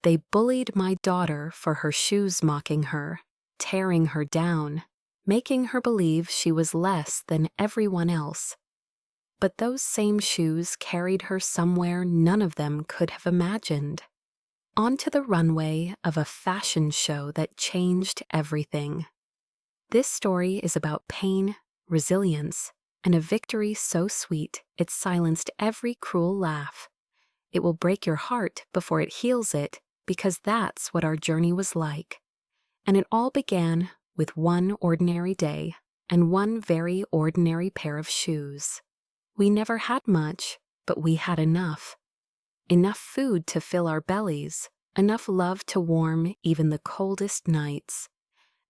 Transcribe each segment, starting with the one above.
They bullied my daughter for her shoes, mocking her, tearing her down, making her believe she was less than everyone else. But those same shoes carried her somewhere none of them could have imagined. Onto the runway of a fashion show that changed everything. This story is about pain, resilience, and a victory so sweet it silenced every cruel laugh. It will break your heart before it heals it, because that's what our journey was like. And it all began with one ordinary day and one very ordinary pair of shoes. We never had much, but we had enough. Enough food to fill our bellies, enough love to warm even the coldest nights,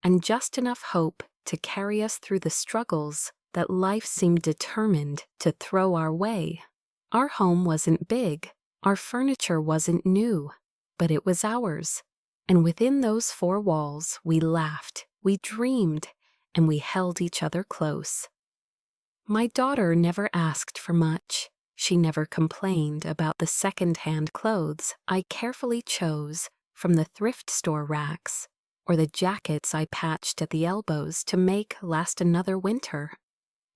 and just enough hope to carry us through the struggles that life seemed determined to throw our way. Our home wasn't big, our furniture wasn't new, but it was ours. And within those four walls, we laughed, we dreamed, and we held each other close. My daughter never asked for much. She never complained about the second-hand clothes I carefully chose from the thrift store racks, or the jackets I patched at the elbows to make last another winter.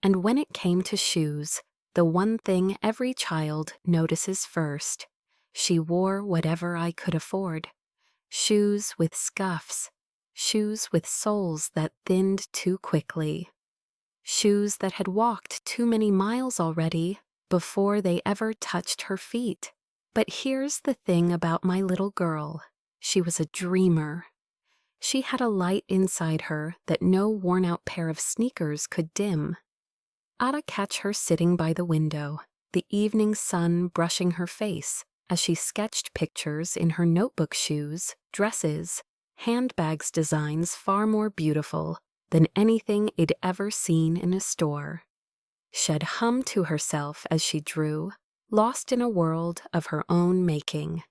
And when it came to shoes, the one thing every child notices first, she wore whatever I could afford. Shoes with scuffs, shoes with soles that thinned too quickly, shoes that had walked too many miles already before they ever touched her feet. But here's the thing about my little girl. She was a dreamer. She had a light inside her that no worn-out pair of sneakers could dim. I'd catch her sitting by the window, the evening sun brushing her face as she sketched pictures in her notebook shoes, dresses, handbags designs far more beautiful than anything I'd ever seen in a store. She'd hum to herself as she drew, lost in a world of her own making,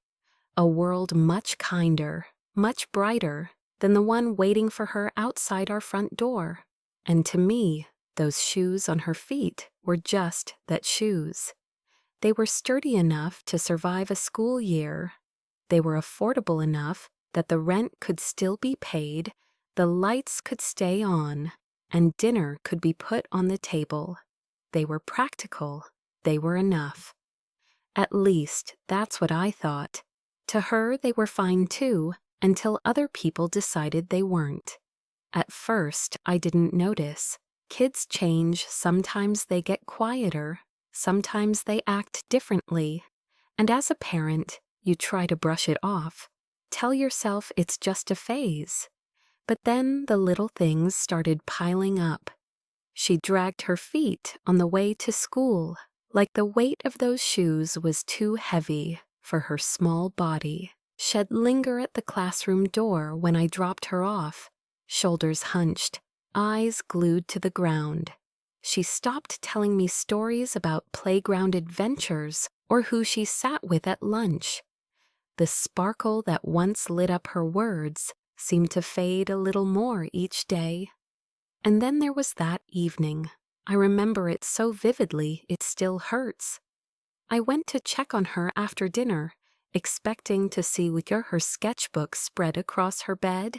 a world much kinder, much brighter than the one waiting for her outside our front door. And to me, those shoes on her feet were just that, shoes. They were sturdy enough to survive a school year. They were affordable enough that the rent could still be paid, the lights could stay on, and dinner could be put on the table. They were practical. They were enough. At least, that's what I thought. To her, they were fine too, until other people decided they weren't. At first, I didn't notice. Kids change, sometimes they get quieter, sometimes they act differently, and as a parent, you try to brush it off. Tell yourself it's just a phase. But then the little things started piling up. She dragged her feet on the way to school, like the weight of those shoes was too heavy for her small body. She'd linger at the classroom door when I dropped her off, shoulders hunched, eyes glued to the ground. She stopped telling me stories about playground adventures or who she sat with at lunch. The sparkle that once lit up her words seemed to fade a little more each day. And then there was that evening. I remember it so vividly it still hurts. I went to check on her after dinner, expecting to see her sketchbook spread across her bed,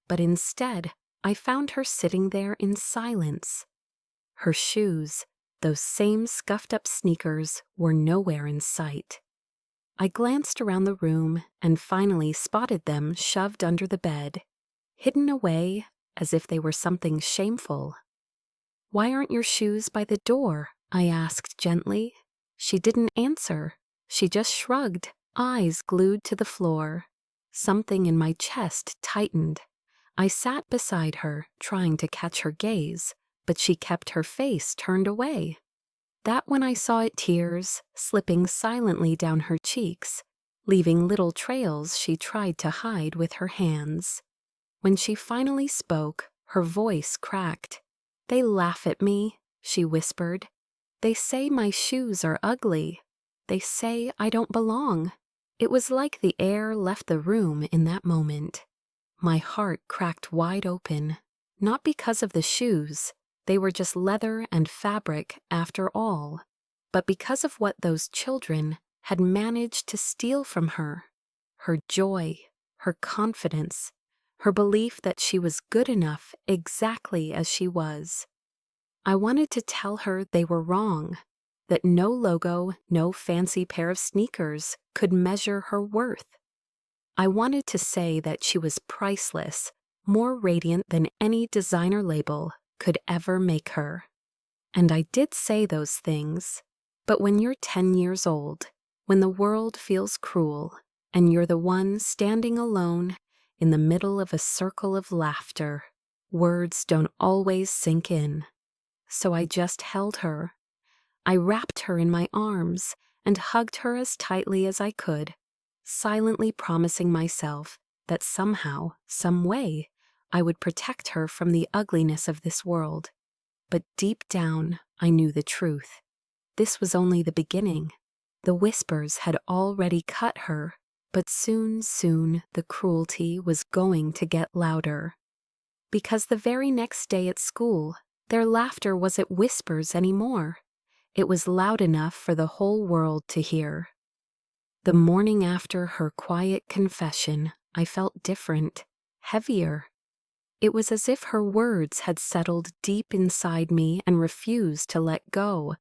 but instead I found her sitting there in silence. Her shoes, those same scuffed-up sneakers, were nowhere in sight. I glanced around the room and finally spotted them shoved under the bed, hidden away as if they were something shameful. "Why aren't your shoes by the door?" I asked gently. She didn't answer. She just shrugged, eyes glued to the floor. Something in my chest tightened. I sat beside her, trying to catch her gaze, but she kept her face turned away. That when I saw it, tears slipping silently down her cheeks, leaving little trails she tried to hide with her hands. When she finally spoke, her voice cracked. "They laugh at me," she whispered. "They say my shoes are ugly. They say I don't belong." It was like the air left the room in that moment. My heart cracked wide open, not because of the shoes, they were just leather and fabric after all, but because of what those children had managed to steal from her. her joy, her confidence, her belief that she was good enough exactly as she was. I wanted to tell her they were wrong, that no logo, no fancy pair of sneakers could measure her worth. I wanted to say that she was priceless, more radiant than any designer label could ever make her. And I did say those things, but when you're 10 years old, when the world feels cruel, and you're the one standing alone in the middle of a circle of laughter, words don't always sink in. So I just held her. I wrapped her in my arms and hugged her as tightly as I could, silently promising myself that somehow, some way, I would protect her from the ugliness of this world. But deep down, I knew the truth. This was only the beginning. The whispers had already cut her, but soon, the cruelty was going to get louder. Because the very next day at school, their laughter wasn't whispers anymore. It was loud enough for the whole world to hear. The morning after her quiet confession, I felt different, heavier. It was as if her words had settled deep inside me and refused to let go.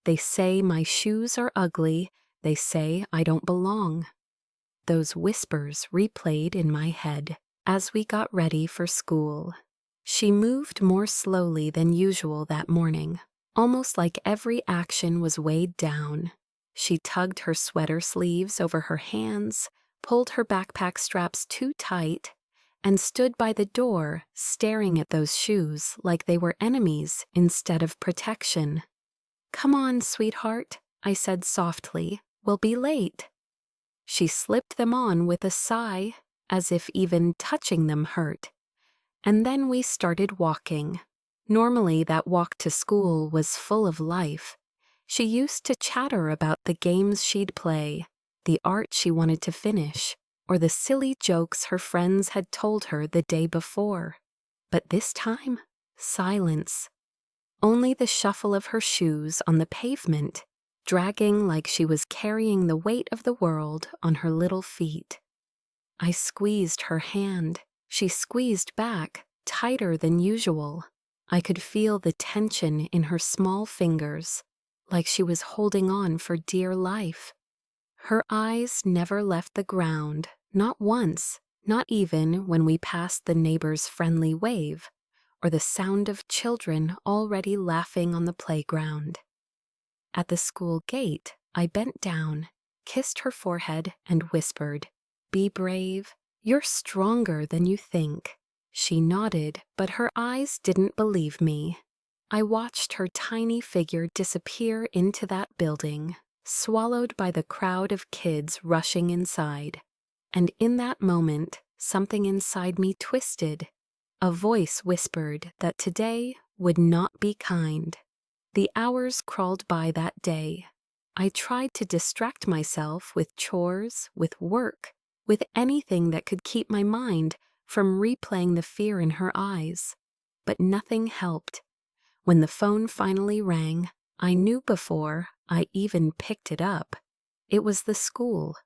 They say my shoes are ugly. They say I don't belong. Those whispers replayed in my head as we got ready for school. She moved more slowly than usual that morning, almost like every action was weighed down. She tugged her sweater sleeves over her hands, pulled her backpack straps too tight, and stood by the door staring at those shoes like they were enemies instead of protection. "Come on, sweetheart," I said softly. "We'll be late." She slipped them on with a sigh, as if even touching them hurt. And then we started walking. Normally that walk to school was full of life. She used to chatter about the games she'd play, the art she wanted to finish, or the silly jokes her friends had told her the day before. But this time, silence. Only the shuffle of her shoes on the pavement, dragging like she was carrying the weight of the world on her little feet. I squeezed her hand. She squeezed back, tighter than usual. I could feel the tension in her small fingers, like she was holding on for dear life. Her eyes never left the ground, not once, not even when we passed the neighbor's friendly wave, or the sound of children already laughing on the playground. At the school gate, I bent down, kissed her forehead, and whispered, "Be brave. You're stronger than you think." She nodded, but her eyes didn't believe me. I watched her tiny figure disappear into that building, swallowed by the crowd of kids rushing inside. And in that moment, something inside me twisted. A voice whispered that today would not be kind. The hours crawled by that day. I tried to distract myself with chores, with work, with anything that could keep my mind from replaying the fear in her eyes. But nothing helped. When the phone finally rang, I knew before I even picked it up. It was the school.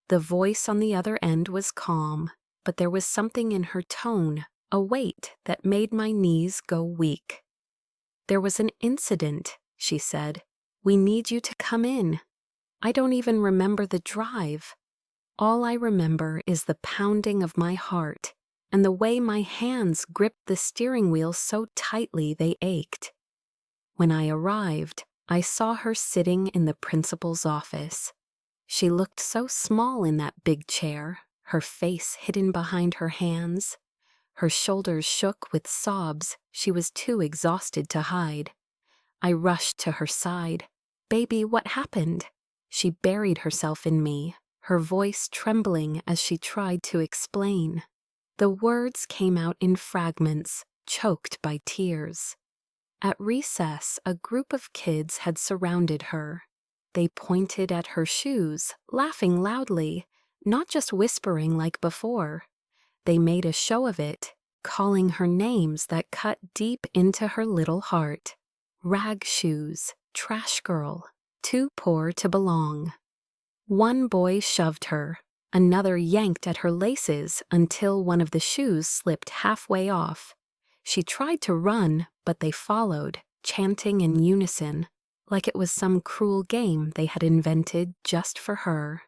The voice on the other end was calm, but there was something in her tone, a weight that made my knees go weak. "There was an incident," she said. "We need you to come in." I don't even remember the drive. All I remember is the pounding of my heart and the way my hands gripped the steering wheel so tightly they ached. When I arrived, I saw her sitting in the principal's office. She looked so small in that big chair, her face hidden behind her hands. Her shoulders shook with sobs she was too exhausted to hide. I rushed to her side. "Baby, what happened?" She buried herself in me, her voice trembling as she tried to explain. The words came out in fragments, choked by tears. At recess, a group of kids had surrounded her. They pointed at her shoes, laughing loudly, not just whispering like before. They made a show of it, calling her names that cut deep into her little heart. Rag shoes, trash girl, too poor to belong. One boy shoved her, Another yanked at her laces until one of the shoes slipped halfway off. She tried to run, but they followed, chanting in unison, like it was some cruel game they had invented just for her.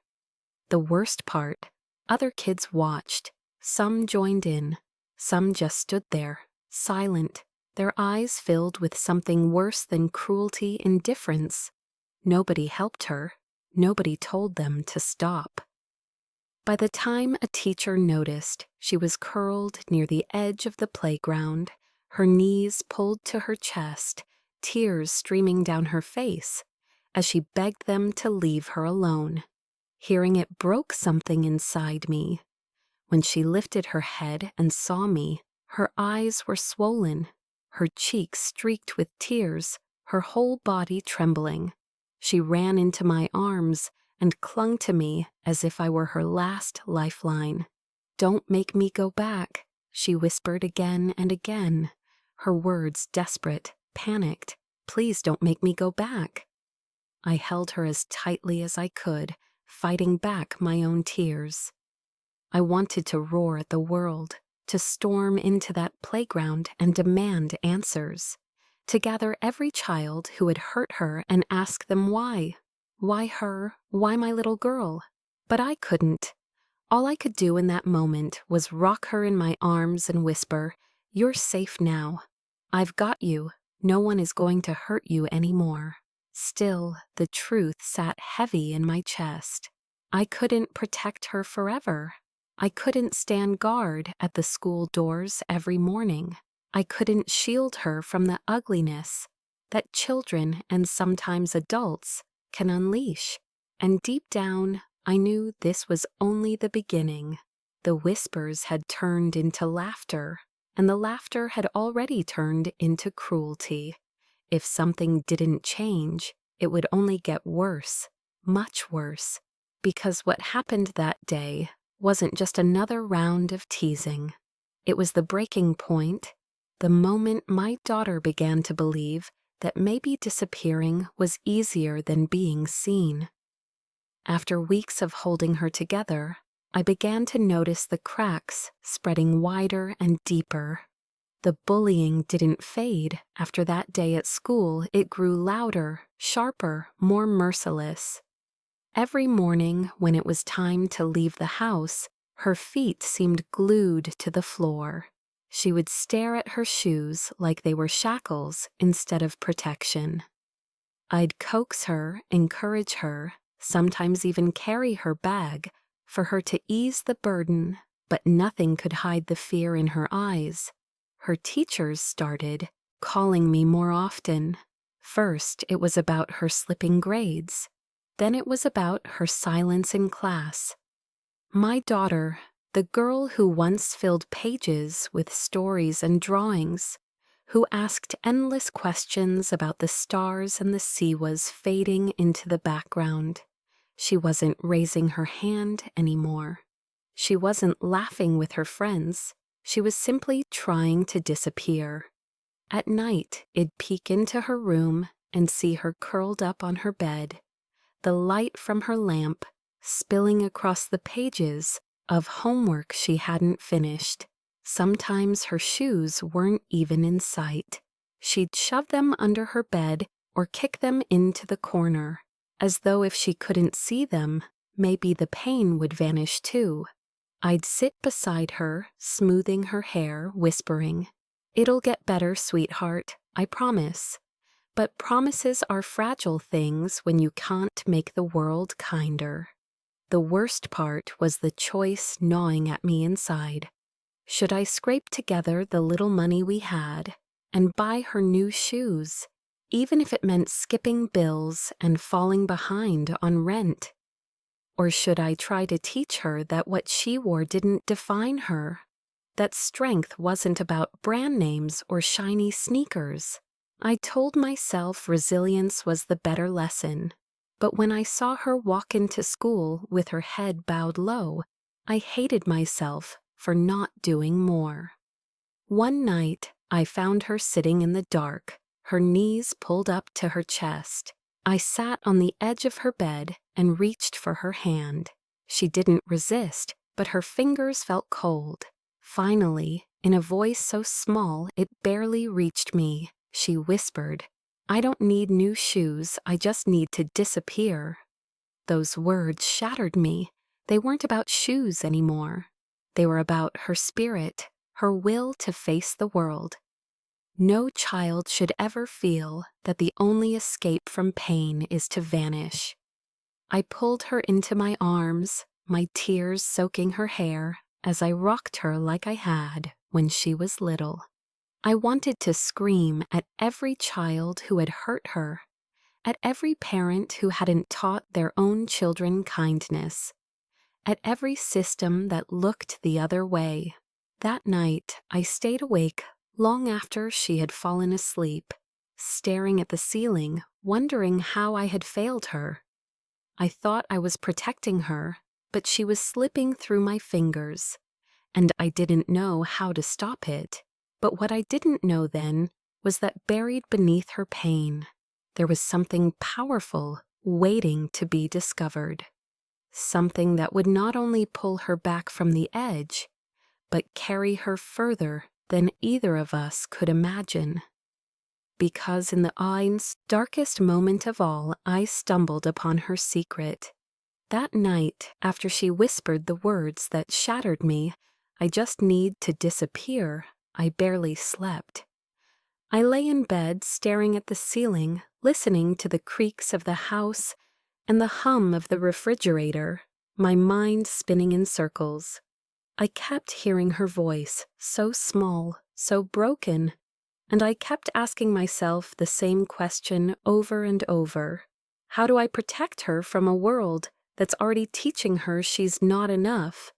The worst part, other kids watched. Some joined in. Some just stood there, silent, their eyes filled with something worse than cruelty, indifference. Nobody helped her. Nobody told them to stop. By the time a teacher noticed, she was curled near the edge of the playground, her knees pulled to her chest, tears streaming down her face, as she begged them to leave her alone. Hearing it broke something inside me. When she lifted her head and saw me, her eyes were swollen, her cheeks streaked with tears, her whole body trembling. She ran into my arms and clung to me as if I were her last lifeline. "Don't make me go back," she whispered again and again, her words desperate, panicked. "Please don't make me go back." I held her as tightly as I could, fighting back my own tears. I wanted to roar at the world, to storm into that playground and demand answers, to gather every child who had hurt her and ask them why. Why her? Why my little girl? But I couldn't. All I could do in that moment was rock her in my arms and whisper, "You're safe now. I've got you. No one is going to hurt you anymore." Still, the truth sat heavy in my chest. I couldn't protect her forever. I couldn't stand guard at the school doors every morning. I couldn't shield her from the ugliness that children and sometimes adults can unleash. And deep down, I knew this was only the beginning. The whispers had turned into laughter, and the laughter had already turned into cruelty. If something didn't change, it would only get worse, much worse, because what happened that day wasn't just another round of teasing. It was the breaking point, the moment my daughter began to believe that maybe disappearing was easier than being seen. After weeks of holding her together, I began to notice the cracks spreading wider and deeper. The bullying didn't fade. After that day at school, it grew louder, sharper, more merciless. Every morning, when it was time to leave the house, her feet seemed glued to the floor. She would stare at her shoes like they were shackles instead of protection. I'd coax her, encourage her, sometimes even carry her bag, for her to ease the burden, but nothing could hide the fear in her eyes. Her teachers started calling me more often. First, it was about her slipping grades. Then it was about her silence in class. My daughter, the girl who once filled pages with stories and drawings, who asked endless questions about the stars and the sea, was fading into the background. She wasn't raising her hand anymore. She wasn't laughing with her friends. She was simply trying to disappear. At night, I'd peek into her room and see her curled up on her bed, the light from her lamp spilling across the pages of homework she hadn't finished. Sometimes her shoes weren't even in sight. She'd shove them under her bed or kick them into the corner, as though if she couldn't see them, maybe the pain would vanish too. I'd sit beside her, smoothing her hair, whispering, "It'll get better, sweetheart, I promise." But promises are fragile things when you can't make the world kinder. The worst part was the choice gnawing at me inside. Should I scrape together the little money we had and buy her new shoes, even if it meant skipping bills and falling behind on rent? Or should I try to teach her that what she wore didn't define her, that strength wasn't about brand names or shiny sneakers? I told myself resilience was the better lesson, but when I saw her walk into school with her head bowed low, I hated myself for not doing more. One night, I found her sitting in the dark, her knees pulled up to her chest. I sat on the edge of her bed and reached for her hand. She didn't resist, but her fingers felt cold. Finally, in a voice so small it barely reached me, she whispered, "I don't need new shoes, I just need to disappear." Those words shattered me. They weren't about shoes anymore. They were about her spirit, her will to face the world. No child should ever feel that the only escape from pain is to vanish. I pulled her into my arms, my tears soaking her hair, as I rocked her like I had when she was little. I wanted to scream at every child who had hurt her, at every parent who hadn't taught their own children kindness, at every system that looked the other way. That night, I stayed awake long after she had fallen asleep, staring at the ceiling, wondering how I had failed her. I thought I was protecting her, but she was slipping through my fingers, and I didn't know how to stop it. But what I didn't know then was that buried beneath her pain, there was something powerful waiting to be discovered. Something that would not only pull her back from the edge, but carry her further than either of us could imagine. Because in the Ein's darkest moment of all, I stumbled upon her secret. That night, after she whispered the words that shattered me, "I just need to disappear," I barely slept. I lay in bed staring at the ceiling, listening to the creaks of the house and the hum of the refrigerator, my mind spinning in circles. I kept hearing her voice, so small, so broken, and I kept asking myself the same question over and over. How do I protect her from a world that's already teaching her she's not enough?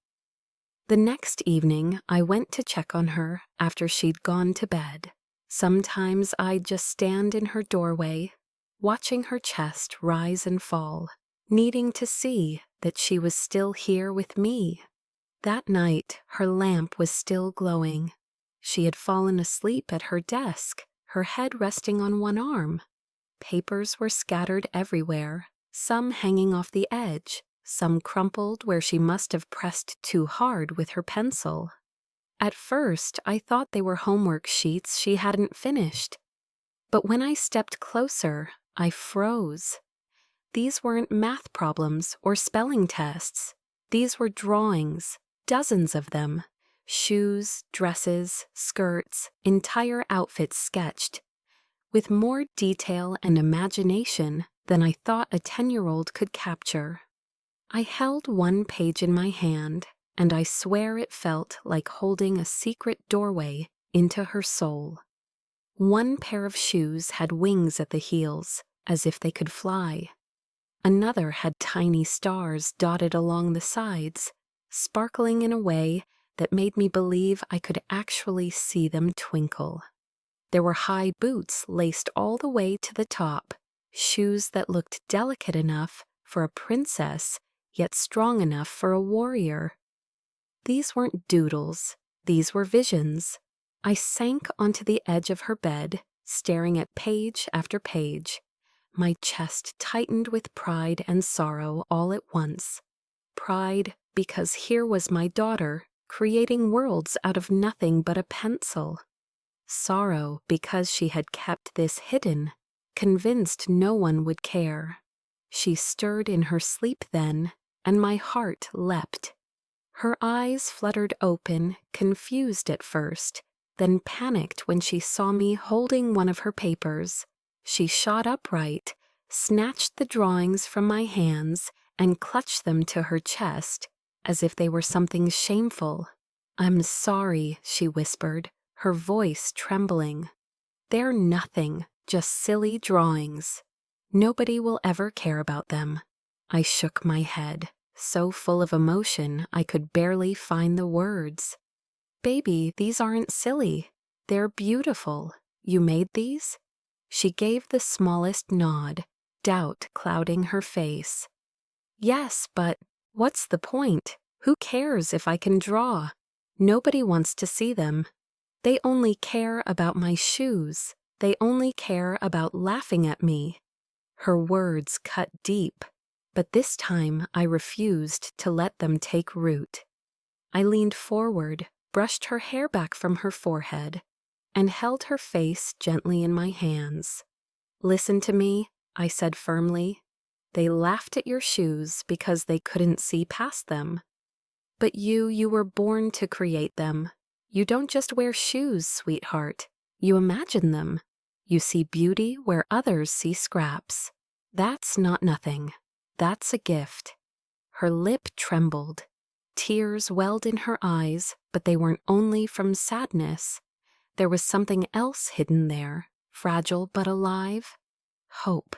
The next evening, I went to check on her after she'd gone to bed. Sometimes I'd just stand in her doorway, watching her chest rise and fall, needing to see that she was still here with me. That night, her lamp was still glowing. She had fallen asleep at her desk, her head resting on one arm. Papers were scattered everywhere, some hanging off the edge, some crumpled where she must have pressed too hard with her pencil. At first, I thought they were homework sheets she hadn't finished. But when I stepped closer, I froze. These weren't math problems or spelling tests. These were drawings, dozens of them. Shoes, dresses, skirts, entire outfits sketched, with more detail and imagination than I thought a 10-year-old could capture. I held one page in my hand, and I swear it felt like holding a secret doorway into her soul. One pair of shoes had wings at the heels, as if they could fly. Another had tiny stars dotted along the sides, sparkling in a way that made me believe I could actually see them twinkle. There were high boots laced all the way to the top, shoes that looked delicate enough for a princess, yet strong enough for a warrior. These weren't doodles, these were visions. I sank onto the edge of her bed, staring at page after page. My chest tightened with pride and sorrow all at once. Pride because here was my daughter, creating worlds out of nothing but a pencil. Sorrow because she had kept this hidden, convinced no one would care. She stirred in her sleep then, and my heart leapt. Her eyes fluttered open, confused at first, then panicked when she saw me holding one of her papers. She shot upright, snatched the drawings from my hands, and clutched them to her chest, as if they were something shameful. "I'm sorry," she whispered, her voice trembling. "They're nothing, just silly drawings. Nobody will ever care about them." I shook my head, so full of emotion I could barely find the words. "Baby, these aren't silly. They're beautiful. You made these?" She gave the smallest nod, doubt clouding her face. "Yes, but what's the point? Who cares if I can draw? Nobody wants to see them. They only care about my shoes. They only care about laughing at me." Her words cut deep. But this time I refused to let them take root. I leaned forward, brushed her hair back from her forehead, and held her face gently in my hands. "Listen to me," I said firmly. "They laughed at your shoes because they couldn't see past them. But you were born to create them. You don't just wear shoes, sweetheart. You imagine them. You see beauty where others see scraps. That's not nothing. That's a gift." Her lip trembled. Tears welled in her eyes, but they weren't only from sadness. There was something else hidden there, fragile but alive. Hope.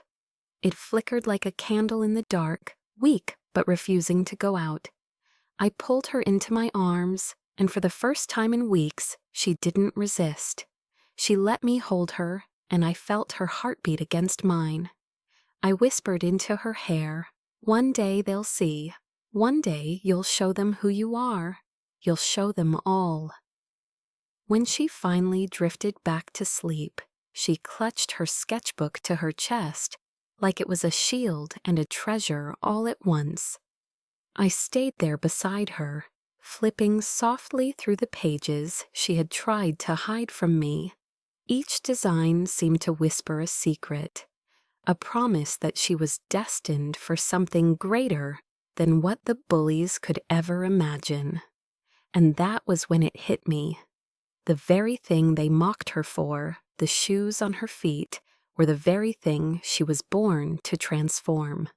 It flickered like a candle in the dark, weak but refusing to go out. I pulled her into my arms, and for the first time in weeks, she didn't resist. She let me hold her, and I felt her heartbeat against mine. I whispered into her hair, "One day they'll see. One day you'll show them who you are. You'll show them all." When she finally drifted back to sleep, she clutched her sketchbook to her chest like it was a shield and a treasure all at once. I stayed there beside her, flipping softly through the pages she had tried to hide from me. Each design seemed to whisper a secret, a promise that she was destined for something greater than what the bullies could ever imagine. And that was when it hit me. The very thing they mocked her for, the shoes on her feet, were the very thing she was born to transform.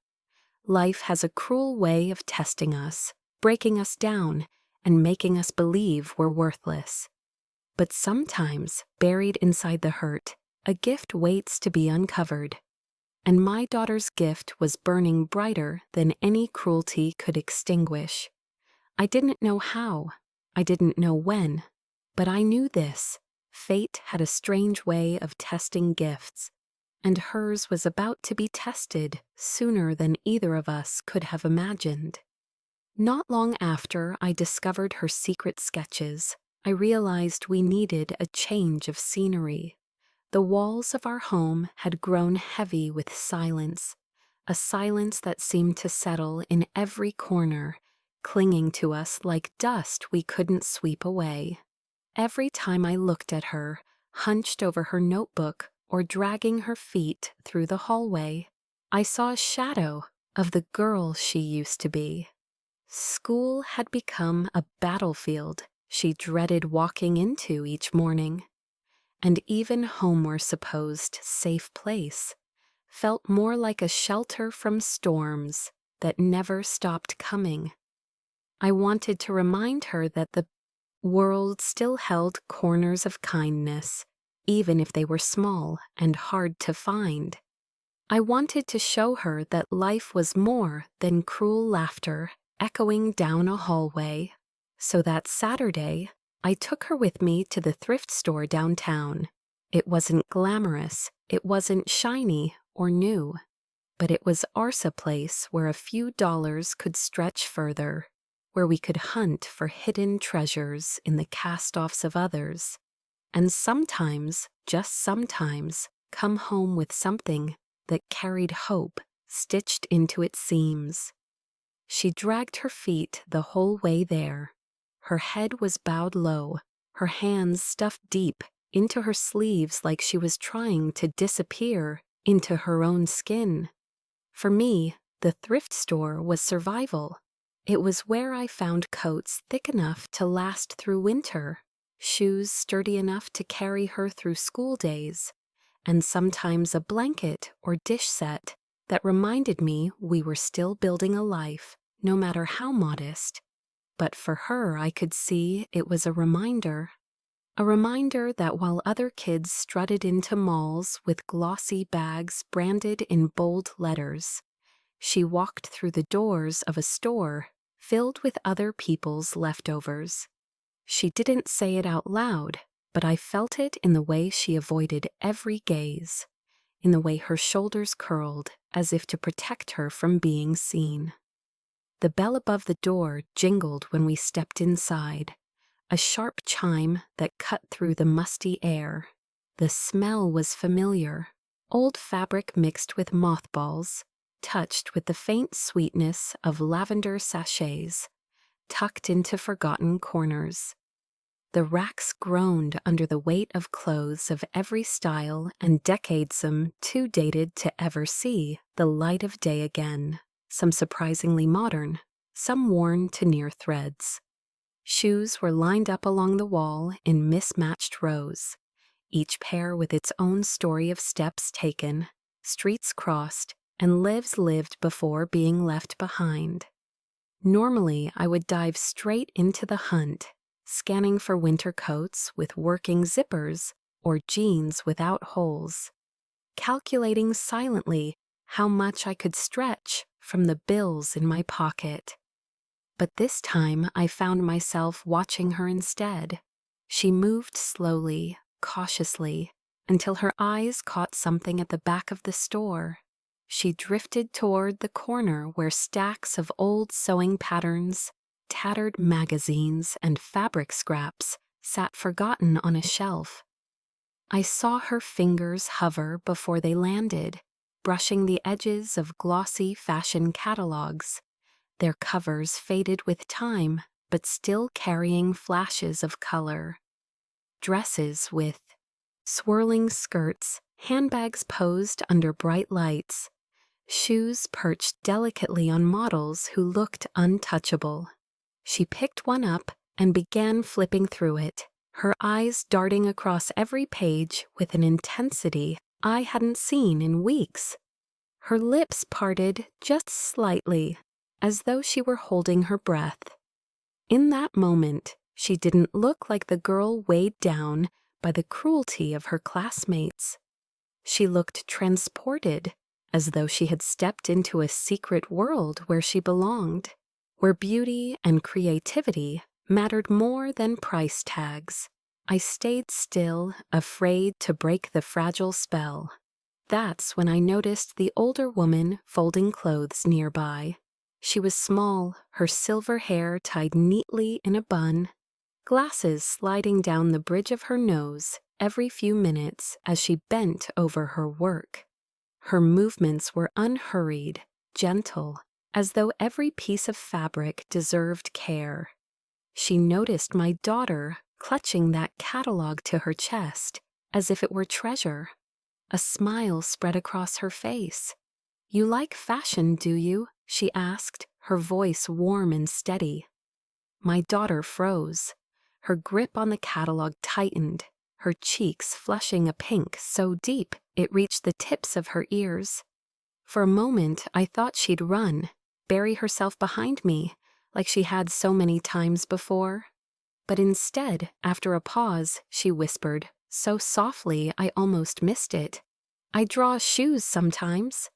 Life has a cruel way of testing us, breaking us down, and making us believe we're worthless. But sometimes, buried inside the hurt, a gift waits to be uncovered. And my daughter's gift was burning brighter than any cruelty could extinguish. I didn't know how, I didn't know when, but I knew this: fate had a strange way of testing gifts, and hers was about to be tested sooner than either of us could have imagined. Not long after I discovered her secret sketches, I realized we needed a change of scenery. The walls of our home had grown heavy with silence, a silence that seemed to settle in every corner, clinging to us like dust we couldn't sweep away. Every time I looked at her, hunched over her notebook or dragging her feet through the hallway, I saw a shadow of the girl she used to be. School had become a battlefield she dreaded walking into each morning, and even home's supposed safe place felt more like a shelter from storms that never stopped coming. I wanted to remind her that the world still held corners of kindness, even if they were small and hard to find. I wanted to show her that life was more than cruel laughter echoing down a hallway. So that Saturday, I took her with me to the thrift store downtown. It wasn't glamorous, it wasn't shiny or new, but it was Arsa Place where a few dollars could stretch further, where we could hunt for hidden treasures in the cast-offs of others, and sometimes, just sometimes, come home with something that carried hope stitched into its seams. She dragged her feet the whole way there. Her head was bowed low, her hands stuffed deep into her sleeves like she was trying to disappear into her own skin. For me, the thrift store was survival. It was where I found coats thick enough to last through winter, shoes sturdy enough to carry her through school days, and sometimes a blanket or dish set that reminded me we were still building a life, no matter how modest. But for her, I could see it was a reminder that while other kids strutted into malls with glossy bags branded in bold letters, she walked through the doors of a store filled with other people's leftovers. She didn't say it out loud, but I felt it in the way she avoided every gaze, in the way her shoulders curled as if to protect her from being seen. The bell above the door jingled when we stepped inside, a sharp chime that cut through the musty air. The smell was familiar, old fabric mixed with mothballs, touched with the faint sweetness of lavender sachets, tucked into forgotten corners. The racks groaned under the weight of clothes of every style and decadesome too dated to ever see the light of day again, some surprisingly modern, some worn to near threads. Shoes were lined up along the wall in mismatched rows, each pair with its own story of steps taken, streets crossed, and lives lived before being left behind. Normally, I would dive straight into the hunt, scanning for winter coats with working zippers or jeans without holes, calculating silently how much I could stretch from the bills in my pocket. But this time I found myself watching her instead. She moved slowly, cautiously, until her eyes caught something at the back of the store. She drifted toward the corner where stacks of old sewing patterns, tattered magazines, and fabric scraps sat forgotten on a shelf. I saw her fingers hover before they landed, brushing the edges of glossy fashion catalogs, their covers faded with time, but still carrying flashes of color. Dresses with swirling skirts, handbags posed under bright lights, shoes perched delicately on models who looked untouchable. She picked one up and began flipping through it, her eyes darting across every page with an intensity I hadn't seen in weeks. Her lips parted just slightly, as though she were holding her breath. In that moment, she didn't look like the girl weighed down by the cruelty of her classmates. She looked transported, as though she had stepped into a secret world where she belonged, where beauty and creativity mattered more than price tags. I stayed still, afraid to break the fragile spell. That's when I noticed the older woman folding clothes nearby. She was small, her silver hair tied neatly in a bun, glasses sliding down the bridge of her nose every few minutes as she bent over her work. Her movements were unhurried, gentle, as though every piece of fabric deserved care. She noticed my daughter clutching that catalog to her chest, as if it were treasure. A smile spread across her face. "You like fashion, do you?" she asked, her voice warm and steady. My daughter froze. Her grip on the catalog tightened, her cheeks flushing a pink so deep it reached the tips of her ears. For a moment, I thought she'd run, bury herself behind me, like she had so many times before. But instead, after a pause, she whispered, so softly I almost missed it, "I draw shoes sometimes."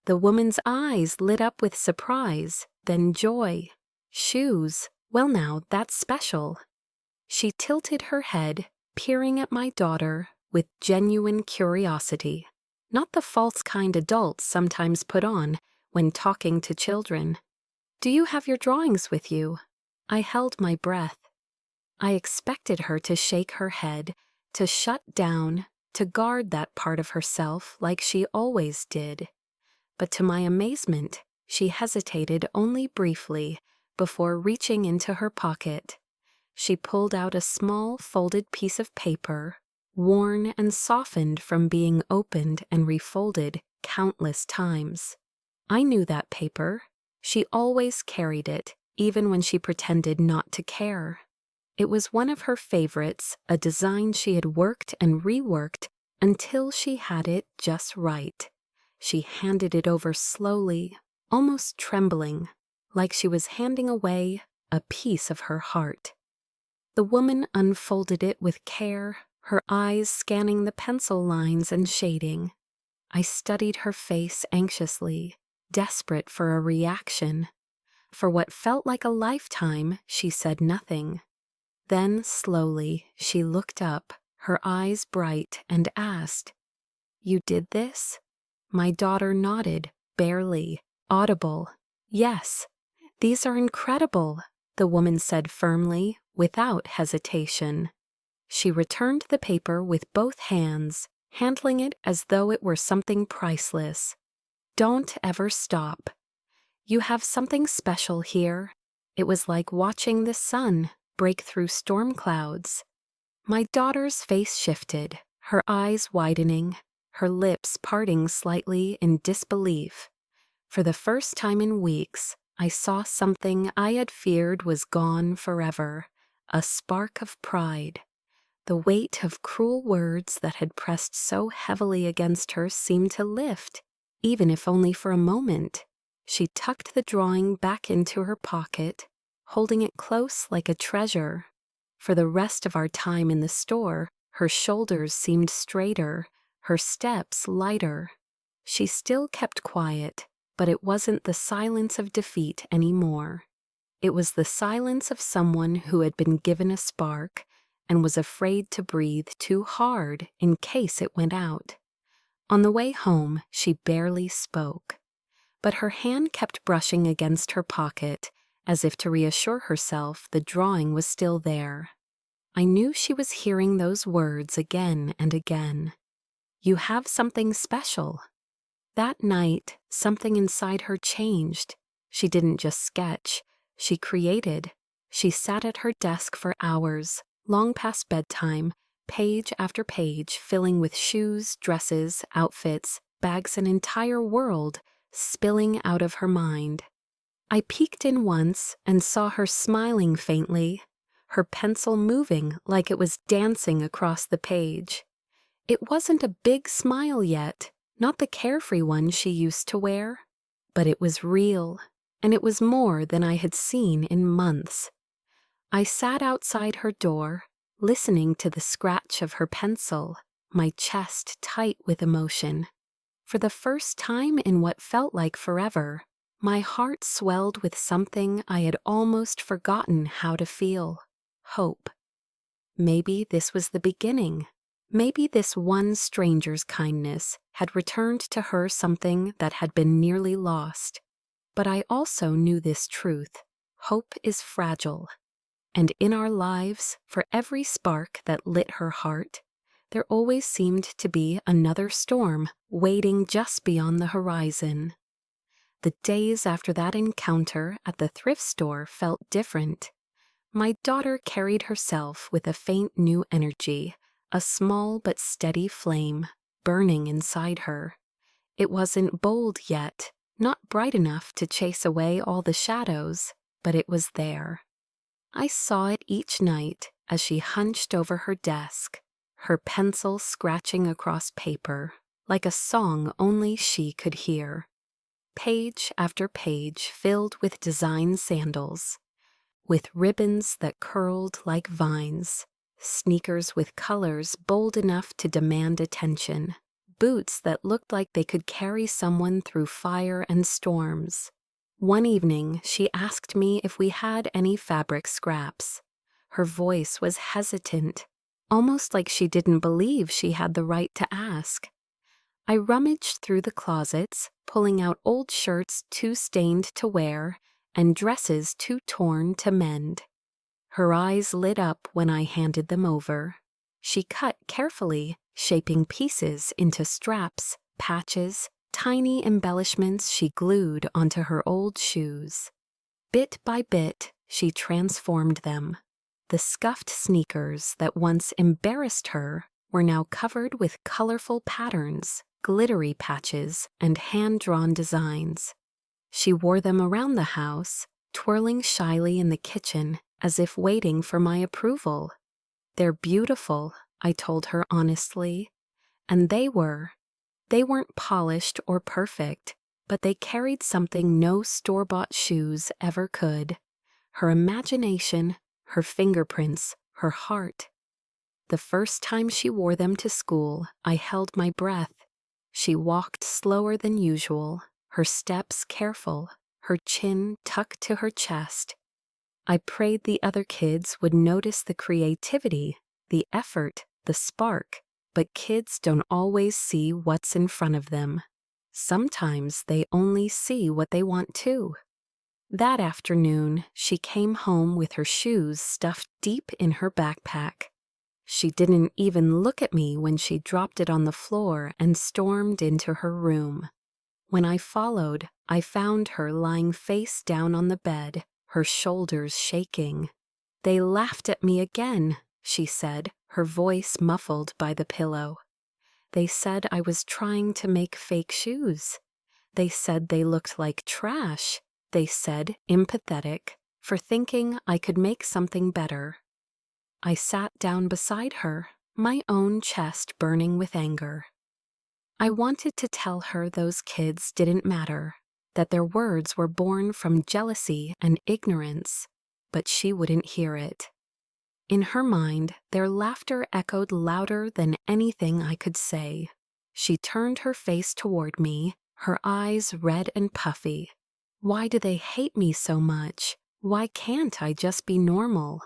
The woman's eyes lit up with surprise, then joy. "Shoes? Well now, that's special." She tilted her head, peering at my daughter with genuine curiosity, not the false kind adults sometimes put on when talking to children. "Do you have your drawings with you?" I held my breath. I expected her to shake her head, to shut down, to guard that part of herself like she always did. But to my amazement, she hesitated only briefly before reaching into her pocket. She pulled out a small folded piece of paper, worn and softened from being opened and refolded countless times. I knew that paper. She always carried it, even when she pretended not to care. It was one of her favorites, a design she had worked and reworked until she had it just right. She handed it over slowly, almost trembling, like she was handing away a piece of her heart. The woman unfolded it with care, her eyes scanning the pencil lines and shading. I studied her face anxiously, desperate for a reaction. For what felt like a lifetime, she said nothing. Then, slowly, she looked up, her eyes bright, and asked, "You did this?" My daughter nodded, barely audible. "Yes, these are incredible," the woman said firmly, without hesitation. She returned the paper with both hands, handling it as though it were something priceless. Don't ever stop. You have something special here. It was like watching the sun break through storm clouds. My daughter's face shifted, her eyes widening, her lips parting slightly in disbelief. For the first time in weeks, I saw something I had feared was gone forever, a spark of pride. The weight of cruel words that had pressed so heavily against her seemed to lift, even if only for a moment. She tucked the drawing back into her pocket, holding it close like a treasure. For the rest of our time in the store, her shoulders seemed straighter, her steps lighter. She still kept quiet, but it wasn't the silence of defeat anymore. It was the silence of someone who had been given a spark and was afraid to breathe too hard in case it went out. On the way home, she barely spoke, but her hand kept brushing against her pocket, as if to reassure herself the drawing was still there. I knew she was hearing those words again and again. You have something special. That night, something inside her changed. She didn't just sketch, she created. She sat at her desk for hours, long past bedtime, page after page filling with shoes, dresses, outfits, bags, an entire world spilling out of her mind. I peeked in once and saw her smiling faintly, her pencil moving like it was dancing across the page. It wasn't a big smile yet, not the carefree one she used to wear, but it was real, and it was more than I had seen in months. I sat outside her door, listening to the scratch of her pencil, my chest tight with emotion. For the first time in what felt like forever, my heart swelled with something I had almost forgotten how to feel: hope. Maybe this was the beginning. Maybe this one stranger's kindness had returned to her something that had been nearly lost. But I also knew this truth: hope is fragile. And in our lives, for every spark that lit her heart, there always seemed to be another storm waiting just beyond the horizon. The days after that encounter at the thrift store felt different. My daughter carried herself with a faint new energy, a small but steady flame burning inside her. It wasn't bold yet, not bright enough to chase away all the shadows, but it was there. I saw it each night as she hunched over her desk, her pencil scratching across paper, like a song only she could hear. Page after page filled with design sandals, with ribbons that curled like vines, sneakers with colors bold enough to demand attention, boots that looked like they could carry someone through fire and storms. One evening, she asked me if we had any fabric scraps. Her voice was hesitant, almost like she didn't believe she had the right to ask. I rummaged through the closets, pulling out old shirts too stained to wear and dresses too torn to mend. Her eyes lit up when I handed them over. She cut carefully, shaping pieces into straps, patches, tiny embellishments she glued onto her old shoes. Bit by bit, she transformed them. The scuffed sneakers that once embarrassed her were now covered with colorful patterns, glittery patches, and hand-drawn designs. She wore them around the house, twirling shyly in the kitchen as if waiting for my approval. "They're beautiful," I told her honestly, and they were. They weren't polished or perfect, but they carried something no store-bought shoes ever could: her imagination, her fingerprints, her heart. The first time she wore them to school, I held my breath. She walked slower than usual, her steps careful, her chin tucked to her chest. I prayed the other kids would notice the creativity, the effort, the spark, but kids don't always see what's in front of them. Sometimes they only see what they want to. That afternoon, she came home with her shoes stuffed deep in her backpack. She didn't even look at me when she dropped it on the floor and stormed into her room. When I followed, I found her lying face down on the bed, her shoulders shaking. "They laughed at me again," she said, her voice muffled by the pillow. "They said I was trying to make fake shoes. They said they looked like trash. They said, empathetic, for thinking I could make something better." I sat down beside her, my own chest burning with anger. I wanted to tell her those kids didn't matter, that their words were born from jealousy and ignorance, but she wouldn't hear it. In her mind, their laughter echoed louder than anything I could say. She turned her face toward me, her eyes red and puffy. "Why do they hate me so much? Why can't I just be normal?"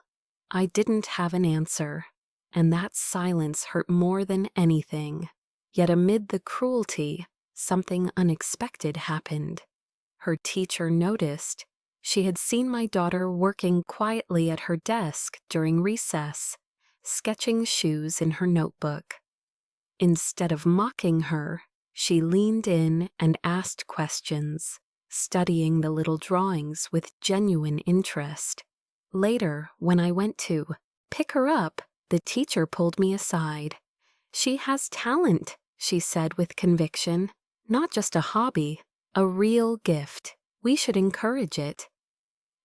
I didn't have an answer, and that silence hurt more than anything. Yet amid the cruelty, something unexpected happened. Her teacher noticed. She had seen my daughter working quietly at her desk during recess, sketching shoes in her notebook. Instead of mocking her, she leaned in and asked questions, studying the little drawings with genuine interest. Later, when I went to pick her up, the teacher pulled me aside. "She has talent," she said with conviction. "Not just a hobby, a real gift. We should encourage it."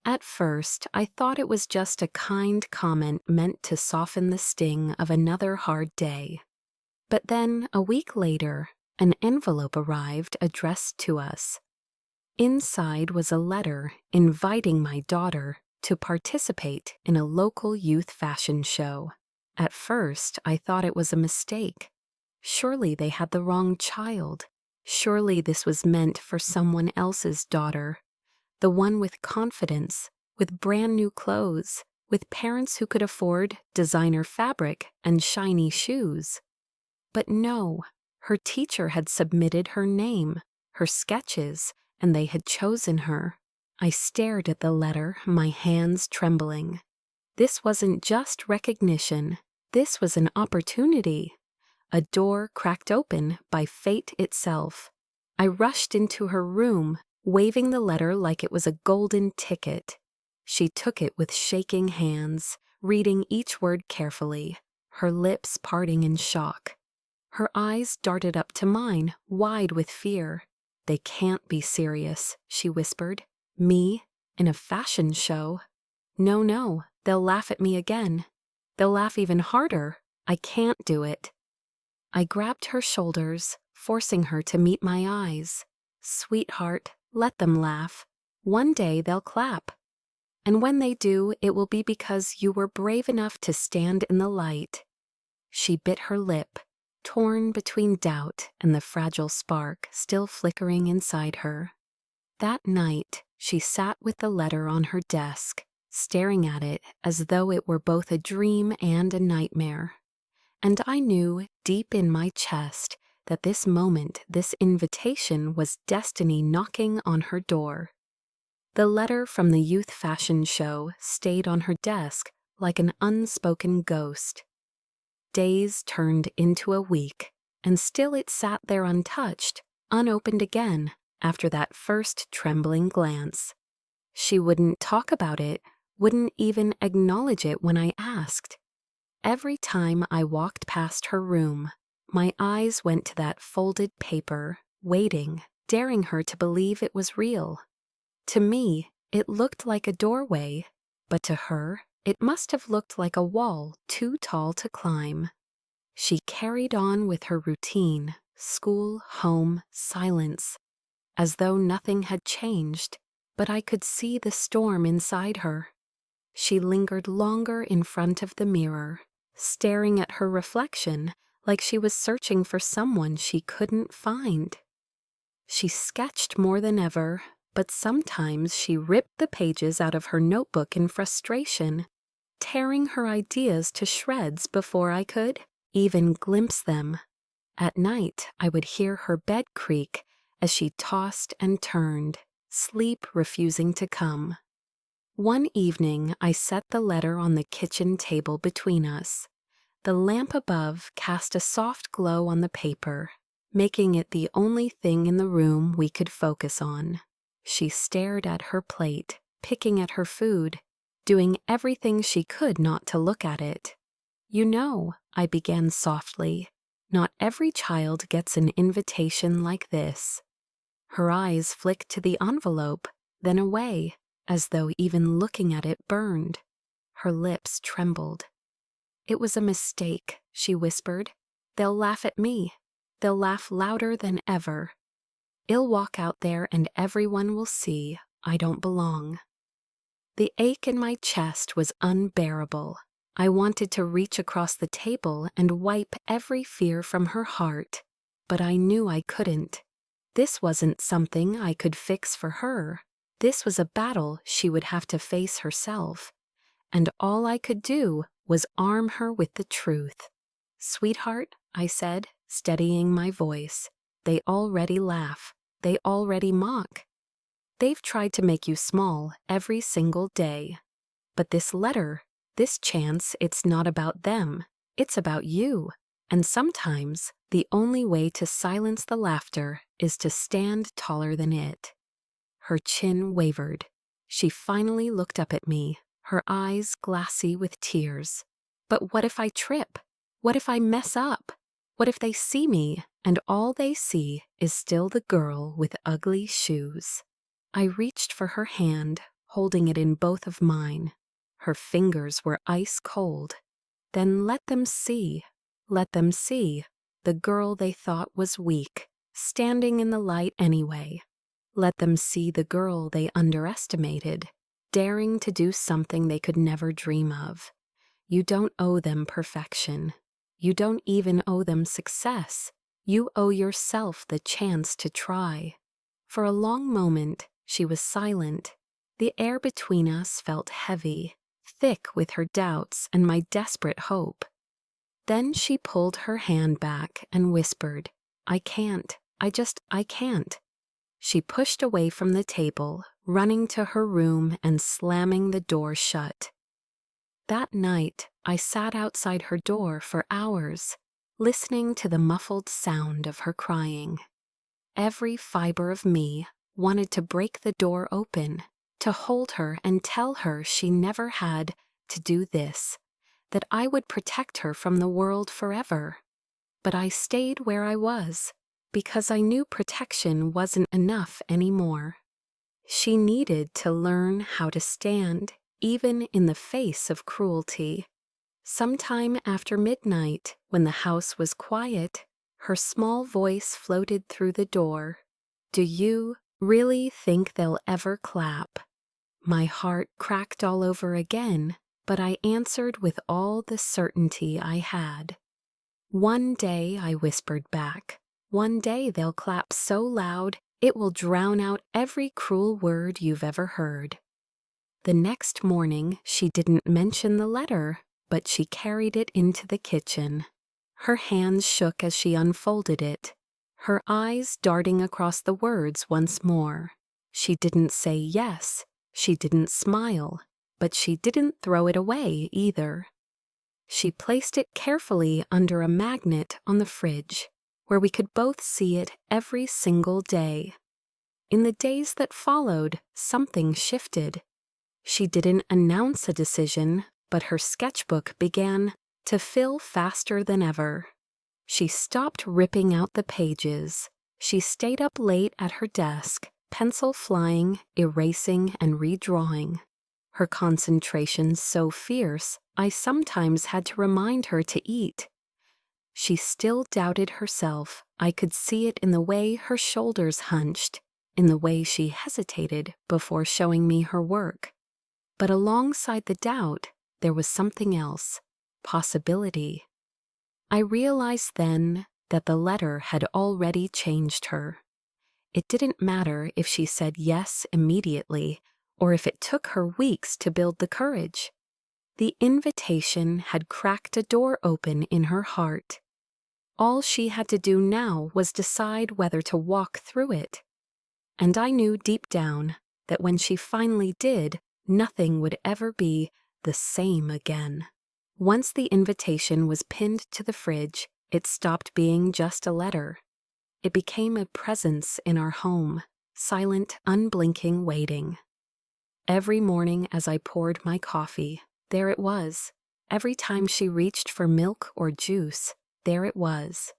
At first, I thought it was just a kind comment meant to soften the sting of another hard day. But then, a week later, an envelope arrived addressed to us. Inside was a letter inviting my daughter to participate in a local youth fashion show. At first, I thought it was a mistake. Surely they had the wrong child. Surely this was meant for someone else's daughter. The one with confidence, with brand new clothes, with parents who could afford designer fabric and shiny shoes. But no, her teacher had submitted her name, her sketches, and they had chosen her. I stared at the letter, my hands trembling. This wasn't just recognition. This was an opportunity. A door cracked open by fate itself. I rushed into her room, waving the letter like it was a golden ticket. She took it with shaking hands, reading each word carefully, her lips parting in shock. Her eyes darted up to mine, wide with fear. "They can't be serious," she whispered. "Me? In a fashion show? No, they'll laugh at me again. They'll laugh even harder. I can't do it." I grabbed her shoulders, forcing her to meet my eyes. "Sweetheart, let them laugh. One day they'll clap. And when they do, it will be because you were brave enough to stand in the light." She bit her lip, torn between doubt and the fragile spark still flickering inside her. That night, she sat with the letter on her desk, staring at it as though it were both a dream and a nightmare. And I knew, deep in my chest, that this moment, this invitation was destiny knocking on her door. The letter from the youth fashion show stayed on her desk like an unspoken ghost. Days turned into a week, and still it sat there untouched, unopened again, after that first trembling glance. She wouldn't talk about it, wouldn't even acknowledge it when I asked. Every time I walked past her room, my eyes went to that folded paper, waiting, daring her to believe it was real. To me, it looked like a doorway, but to her, it must have looked like a wall too tall to climb. She carried on with her routine, school, home, silence, as though nothing had changed, but I could see the storm inside her. She lingered longer in front of the mirror, staring at her reflection like she was searching for someone she couldn't find. She sketched more than ever, but sometimes she ripped the pages out of her notebook in frustration, tearing her ideas to shreds before I could even glimpse them. At night, I would hear her bed creak as she tossed and turned, sleep refusing to come. One evening, I set the letter on the kitchen table between us. The lamp above cast a soft glow on the paper, making it the only thing in the room we could focus on. She stared at her plate, picking at her food, doing everything she could not to look at it. "You know," I began softly, "not every child gets an invitation like this." Her eyes flicked to the envelope, then away, as though even looking at it burned. Her lips trembled. "It was a mistake," she whispered. "They'll laugh at me. They'll laugh louder than ever. I'll walk out there and everyone will see I don't belong." The ache in my chest was unbearable. I wanted to reach across the table and wipe every fear from her heart, but I knew I couldn't. This wasn't something I could fix for her. This was a battle she would have to face herself, and all I could do was arm her with the truth. "Sweetheart," I said, steadying my voice, "they already laugh. They already mock. They've tried to make you small every single day. But this letter, this chance, it's not about them. It's about you. And sometimes the only way to silence the laughter is to stand taller than it." Her chin wavered. She finally looked up at me, her eyes glassy with tears. "But what if I trip? What if I mess up? What if they see me, and all they see is still the girl with ugly shoes?" I reached for her hand, holding it in both of mine. Her fingers were ice cold. "Then let them see. Let them see. The girl they thought was weak, standing in the light anyway. Let them see the girl they underestimated, daring to do something they could never dream of. You don't owe them perfection. You don't even owe them success. You owe yourself the chance to try." For a long moment, she was silent. The air between us felt heavy, thick with her doubts and my desperate hope. Then she pulled her hand back and whispered, "I can't. I can't." She pushed away from the table, running to her room and slamming the door shut. That night, I sat outside her door for hours, listening to the muffled sound of her crying. Every fiber of me wanted to break the door open, to hold her and tell her she never had to do this, that I would protect her from the world forever. But I stayed where I was, because I knew protection wasn't enough anymore. She needed to learn how to stand, even in the face of cruelty. Sometime after midnight, when the house was quiet, her small voice floated through the door. "Do you really think they'll ever clap?" My heart cracked all over again, but I answered with all the certainty I had. "One day," I whispered back, "one day they'll clap so loud it will drown out every cruel word you've ever heard." The next morning, she didn't mention the letter, but she carried it into the kitchen. Her hands shook as she unfolded it, her eyes darting across the words once more. She didn't say yes, she didn't smile, but she didn't throw it away either. She placed it carefully under a magnet on the fridge, where we could both see it every single day. In the days that followed, something shifted. She didn't announce a decision, but her sketchbook began to fill faster than ever. She stopped ripping out the pages. She stayed up late at her desk, pencil flying, erasing, and redrawing. Her concentration so fierce, I sometimes had to remind her to eat. She still doubted herself. I could see it in the way her shoulders hunched, in the way she hesitated before showing me her work. But alongside the doubt, there was something else, possibility. I realized then that the letter had already changed her. It didn't matter if she said yes immediately, or if it took her weeks to build the courage. The invitation had cracked a door open in her heart. All she had to do now was decide whether to walk through it. And I knew deep down that when she finally did, nothing would ever be the same again. Once the invitation was pinned to the fridge, it stopped being just a letter. It became a presence in our home, silent, unblinking waiting. Every morning as I poured my coffee, there it was. Every time she reached for milk or juice, there it was.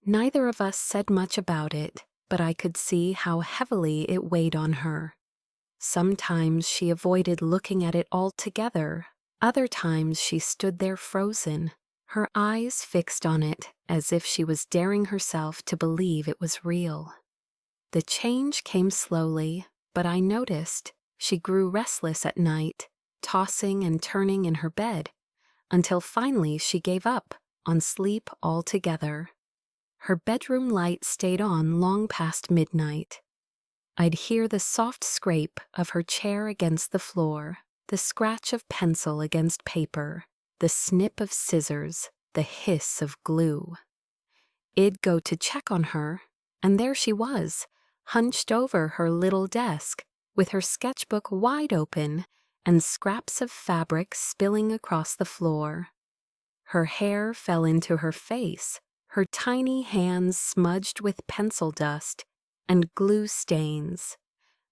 Neither of us said much about it, but I could see how heavily it weighed on her. Sometimes she avoided looking at it altogether. Other times she stood there frozen, her eyes fixed on it as if she was daring herself to believe it was real. The change came slowly, but I noticed she grew restless at night, tossing and turning in her bed, until finally she gave up on sleep altogether. Her bedroom light stayed on long past midnight. I'd hear the soft scrape of her chair against the floor, the scratch of pencil against paper, the snip of scissors, the hiss of glue. I'd go to check on her, and there she was, hunched over her little desk, with her sketchbook wide open and scraps of fabric spilling across the floor. Her hair fell into her face, her tiny hands smudged with pencil dust and glue stains,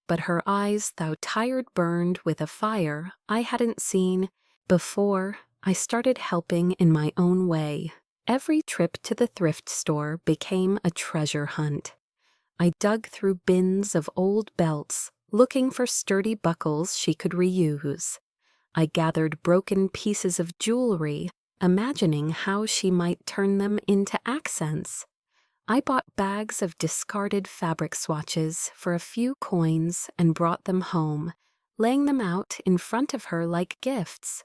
but her eyes though tired burned with a fire I hadn't seen before I started helping in my own way. Every trip to the thrift store became a treasure hunt. I dug through bins of old belts, looking for sturdy buckles she could reuse. I gathered broken pieces of jewelry, imagining how she might turn them into accents. I bought bags of discarded fabric swatches for a few coins and brought them home, laying them out in front of her like gifts.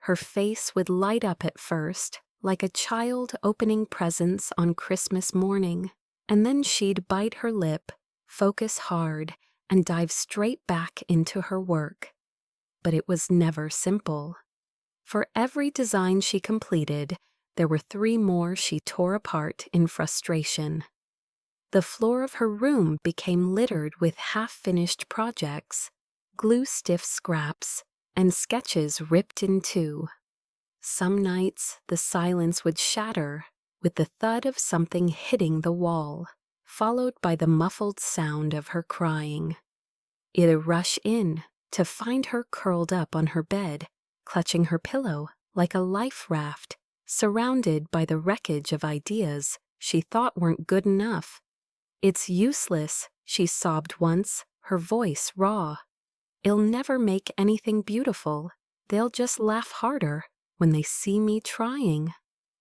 Her face would light up at first, like a child opening presents on Christmas morning, and then she'd bite her lip, focus hard, and dive straight back into her work. But it was never simple. For every design she completed, there were 3 more she tore apart in frustration. The floor of her room became littered with half-finished projects, glue-stiff scraps, and sketches ripped in two. Some nights the silence would shatter with the thud of something hitting the wall, followed by the muffled sound of her crying. It'd rush in to find her curled up on her bed, clutching her pillow like a life raft, surrounded by the wreckage of ideas she thought weren't good enough. "It's useless," she sobbed once, her voice raw. "I'll never make anything beautiful. They'll just laugh harder when they see me trying."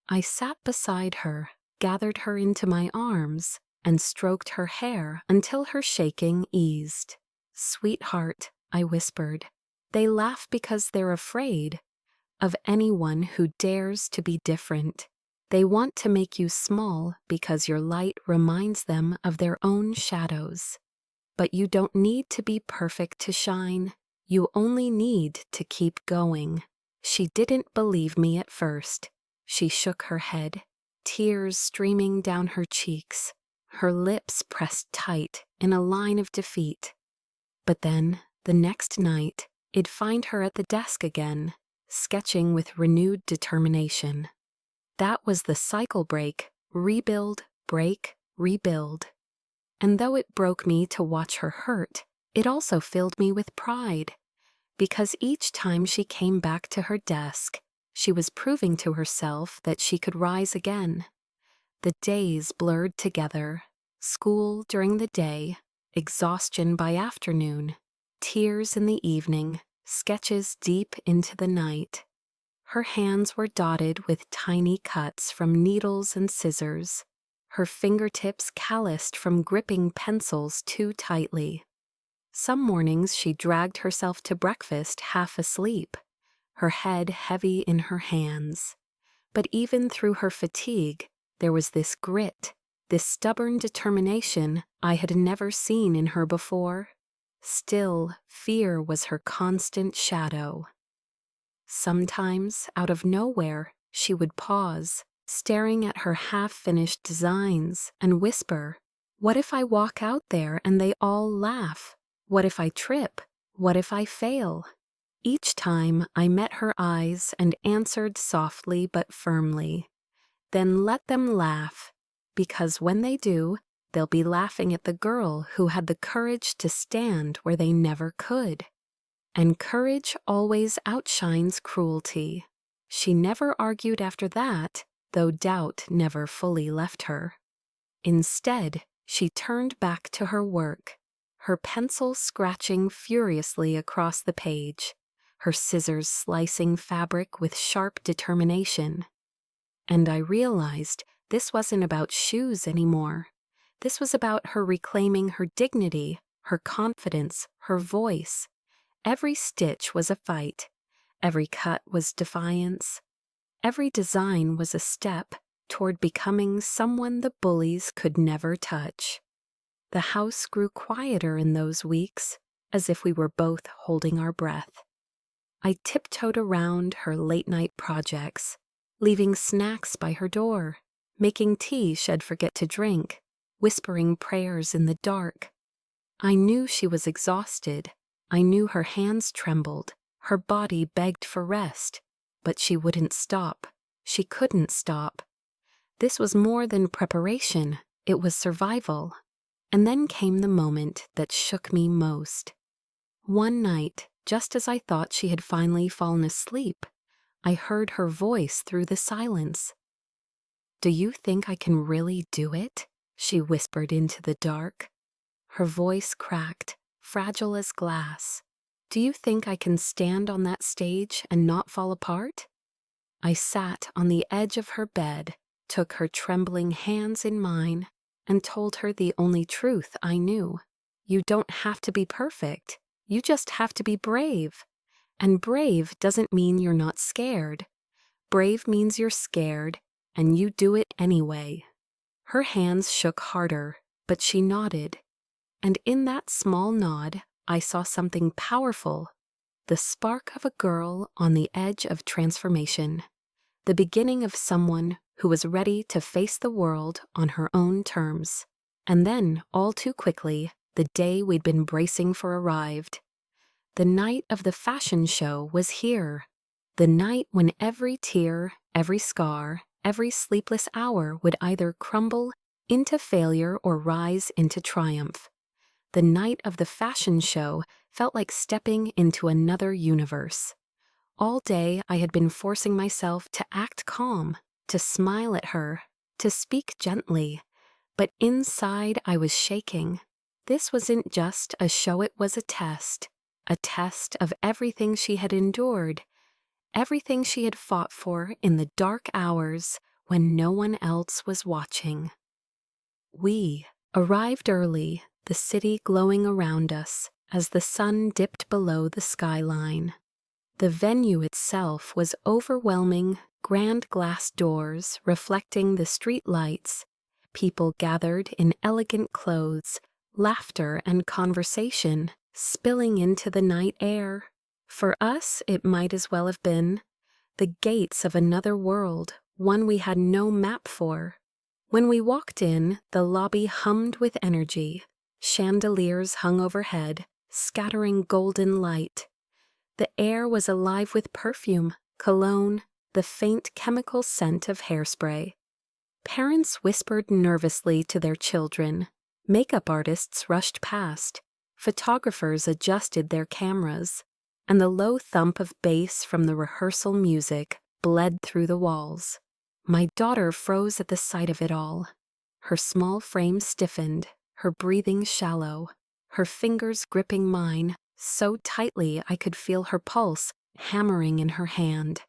I sat beside her, gathered her into my arms, and stroked her hair until her shaking eased. "Sweetheart," I whispered, "they laugh because they're afraid of anyone who dares to be different. They want to make you small because your light reminds them of their own shadows. But you don't need to be perfect to shine. You only need to keep going." She didn't believe me at first. She shook her head, tears streaming down her cheeks, her lips pressed tight in a line of defeat. But then, the next night, I'd find her at the desk again, sketching with renewed determination. That was the cycle break, rebuild, break, rebuild. And though it broke me to watch her hurt, it also filled me with pride, because each time she came back to her desk, she was proving to herself that she could rise again. The days blurred together, school during the day, exhaustion by afternoon, tears in the evening, sketches deep into the night. Her hands were dotted with tiny cuts from needles and scissors, her fingertips calloused from gripping pencils too tightly. Some mornings she dragged herself to breakfast half asleep, her head heavy in her hands. But even through her fatigue, there was this grit, this stubborn determination I had never seen in her before. Still, fear was her constant shadow. Sometimes, out of nowhere, she would pause, staring at her half-finished designs, and whisper, "What if I walk out there and they all laugh? What if I trip? What if I fail?" Each time I met her eyes and answered softly but firmly, "Then let them laugh. because when they do, they'll be laughing at the girl who had the courage to stand where they never could. And courage always outshines cruelty. She never argued after that, though doubt never fully left her. Instead, she turned back to her work, her pencil scratching furiously across the page, her scissors slicing fabric with sharp determination. And I realized this wasn't about shoes anymore. This was about her reclaiming her dignity, her confidence, her voice. Every stitch was a fight. Every cut was defiance. Every design was a step toward becoming someone the bullies could never touch. The house grew quieter in those weeks, as if we were both holding our breath. I tiptoed around her late-night projects, leaving snacks by her door, making tea she'd forget to drink, whispering prayers in the dark. I knew she was exhausted. I knew her hands trembled, her body begged for rest, but she wouldn't stop. She couldn't stop. This was more than preparation, it was survival. And then came the moment that shook me most. One night, just as I thought she had finally fallen asleep, I heard her voice through the silence. "Do you think I can really do it?" she whispered into the dark. Her voice cracked, fragile as glass. "Do you think I can stand on that stage and not fall apart?" I sat on the edge of her bed, took her trembling hands in mine, and told her the only truth I knew. You don't have to be perfect. You just have to be brave. And brave doesn't mean you're not scared. Brave means you're scared, and you do it anyway. Her hands shook harder, but she nodded. And in that small nod, I saw something powerful. The spark of a girl on the edge of transformation. The beginning of someone who was ready to face the world on her own terms. And then, all too quickly, the day we'd been bracing for arrived. The night of the fashion show was here. The night when every tear, every scar, every sleepless hour would either crumble into failure or rise into triumph. The night of the fashion show felt like stepping into another universe. All day I had been forcing myself to act calm, to smile at her, to speak gently, but inside I was shaking. This wasn't just a show, it was a test of everything she had endured, everything she had fought for in the dark hours when no one else was watching. We arrived early, the city glowing around us as the sun dipped below the skyline. The venue itself was overwhelming, grand glass doors reflecting the street lights, people gathered in elegant clothes, laughter and conversation spilling into the night air. For us, it might as well have been the gates of another world, one we had no map for. When we walked in, the lobby hummed with energy. Chandeliers hung overhead, scattering golden light. The air was alive with perfume, cologne, the faint chemical scent of hairspray. Parents whispered nervously to their children. Makeup artists rushed past. Photographers adjusted their cameras. And the low thump of bass from the rehearsal music bled through the walls. My daughter froze at the sight of it all. Her small frame stiffened, her breathing shallow, her fingers gripping mine so tightly I could feel her pulse hammering in her hand.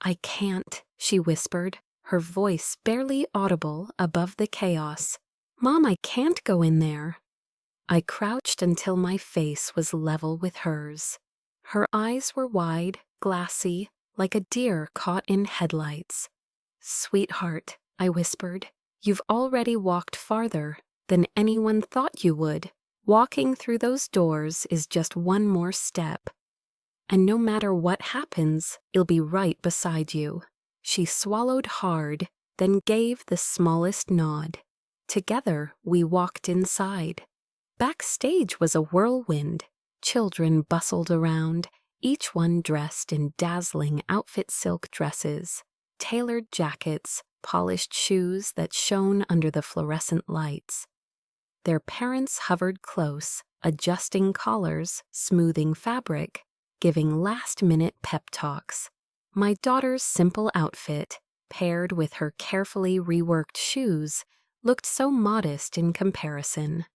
"I can't," she whispered, her voice barely audible above the chaos. "Mom, I can't go in there." I crouched until my face was level with hers. Her eyes were wide, glassy, like a deer caught in headlights. "Sweetheart," I whispered, "you've already walked farther than anyone thought you would. Walking through those doors is just one more step. And no matter what happens, it'll be right beside you." She swallowed hard, then gave the smallest nod. Together, we walked inside. Backstage was a whirlwind. Children bustled around, each one dressed in dazzling outfit silk dresses, tailored jackets, polished shoes that shone under the fluorescent lights. Their parents hovered close, adjusting collars, smoothing fabric, giving last-minute pep talks. My daughter's simple outfit, paired with her carefully reworked shoes, looked so modest in comparison.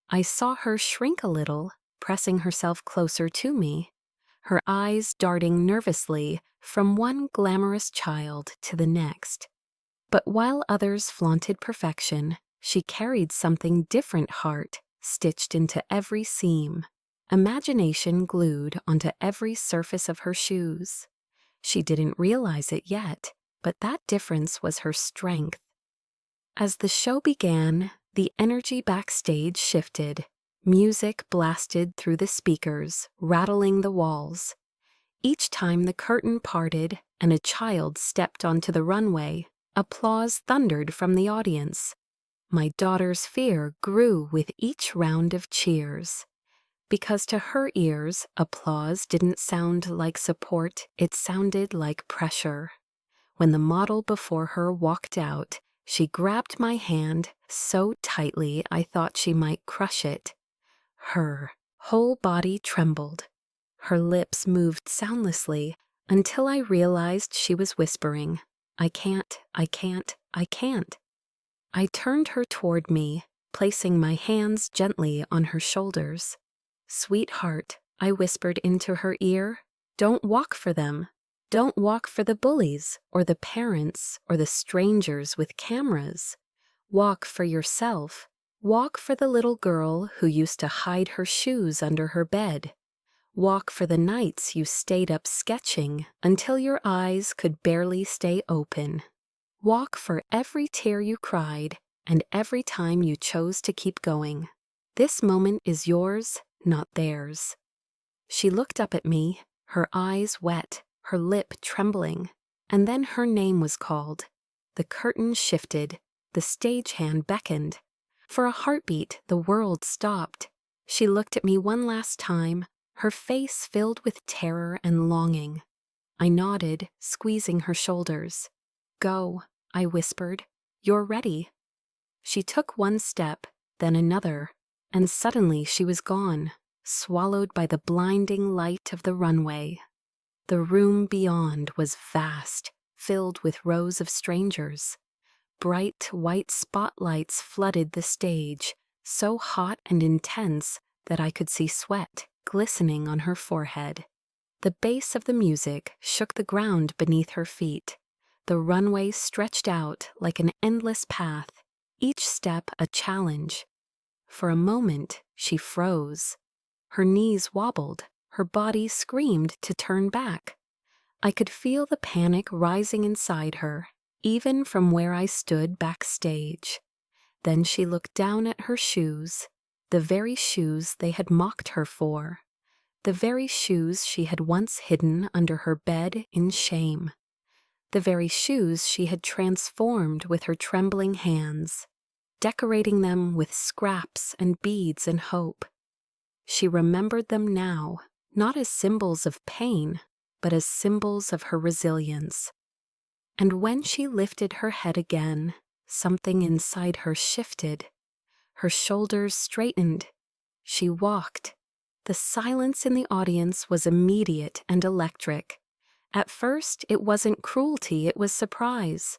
I saw her shrink a little, pressing herself closer to me, her eyes darting nervously from one glamorous child to the next. But while others flaunted perfection, she carried something different heart stitched into every seam, imagination glued onto every surface of her shoes. She didn't realize it yet, but that difference was her strength. As the show began, the energy backstage shifted. Music blasted through the speakers, rattling the walls. Each time the curtain parted and a child stepped onto the runway, applause thundered from the audience. My daughter's fear grew with each round of cheers. Because to her ears, applause didn't sound like support, it sounded like pressure. When the model before her walked out, she grabbed my hand so tightly I thought she might crush it. Her whole body trembled. Her lips moved soundlessly until I realized she was whispering, "I can't, I can't, I can't." I turned her toward me, placing my hands gently on her shoulders. "Sweetheart," I whispered into her ear, "don't walk for them. Don't walk for the bullies, or the parents, or the strangers with cameras. Walk for yourself. Walk for the little girl who used to hide her shoes under her bed. Walk for the nights you stayed up sketching until your eyes could barely stay open. Walk for every tear you cried and every time you chose to keep going. This moment is yours, not theirs." She looked up at me, her eyes wet, her lip trembling, and then her name was called. The curtain shifted, the stagehand beckoned. For a heartbeat, the world stopped. She looked at me one last time, her face filled with terror and longing. I nodded, squeezing her shoulders. "Go," I whispered. "You're ready." She took one step, then another, and suddenly she was gone, swallowed by the blinding light of the runway. The room beyond was vast, filled with rows of strangers. Bright white spotlights flooded the stage, so hot and intense that I could see sweat glistening on her forehead. The bass of the music shook the ground beneath her feet. The runway stretched out like an endless path, each step a challenge. For a moment, she froze. Her knees wobbled, her body screamed to turn back. I could feel the panic rising inside her, even from where I stood backstage. Then she looked down at her shoes, the very shoes they had mocked her for, the very shoes she had once hidden under her bed in shame, the very shoes she had transformed with her trembling hands, decorating them with scraps and beads and hope. She remembered them now, not as symbols of pain, but as symbols of her resilience. And when she lifted her head again, something inside her shifted. Her shoulders straightened. She walked. The silence in the audience was immediate and electric. At first, it wasn't cruelty, it was surprise.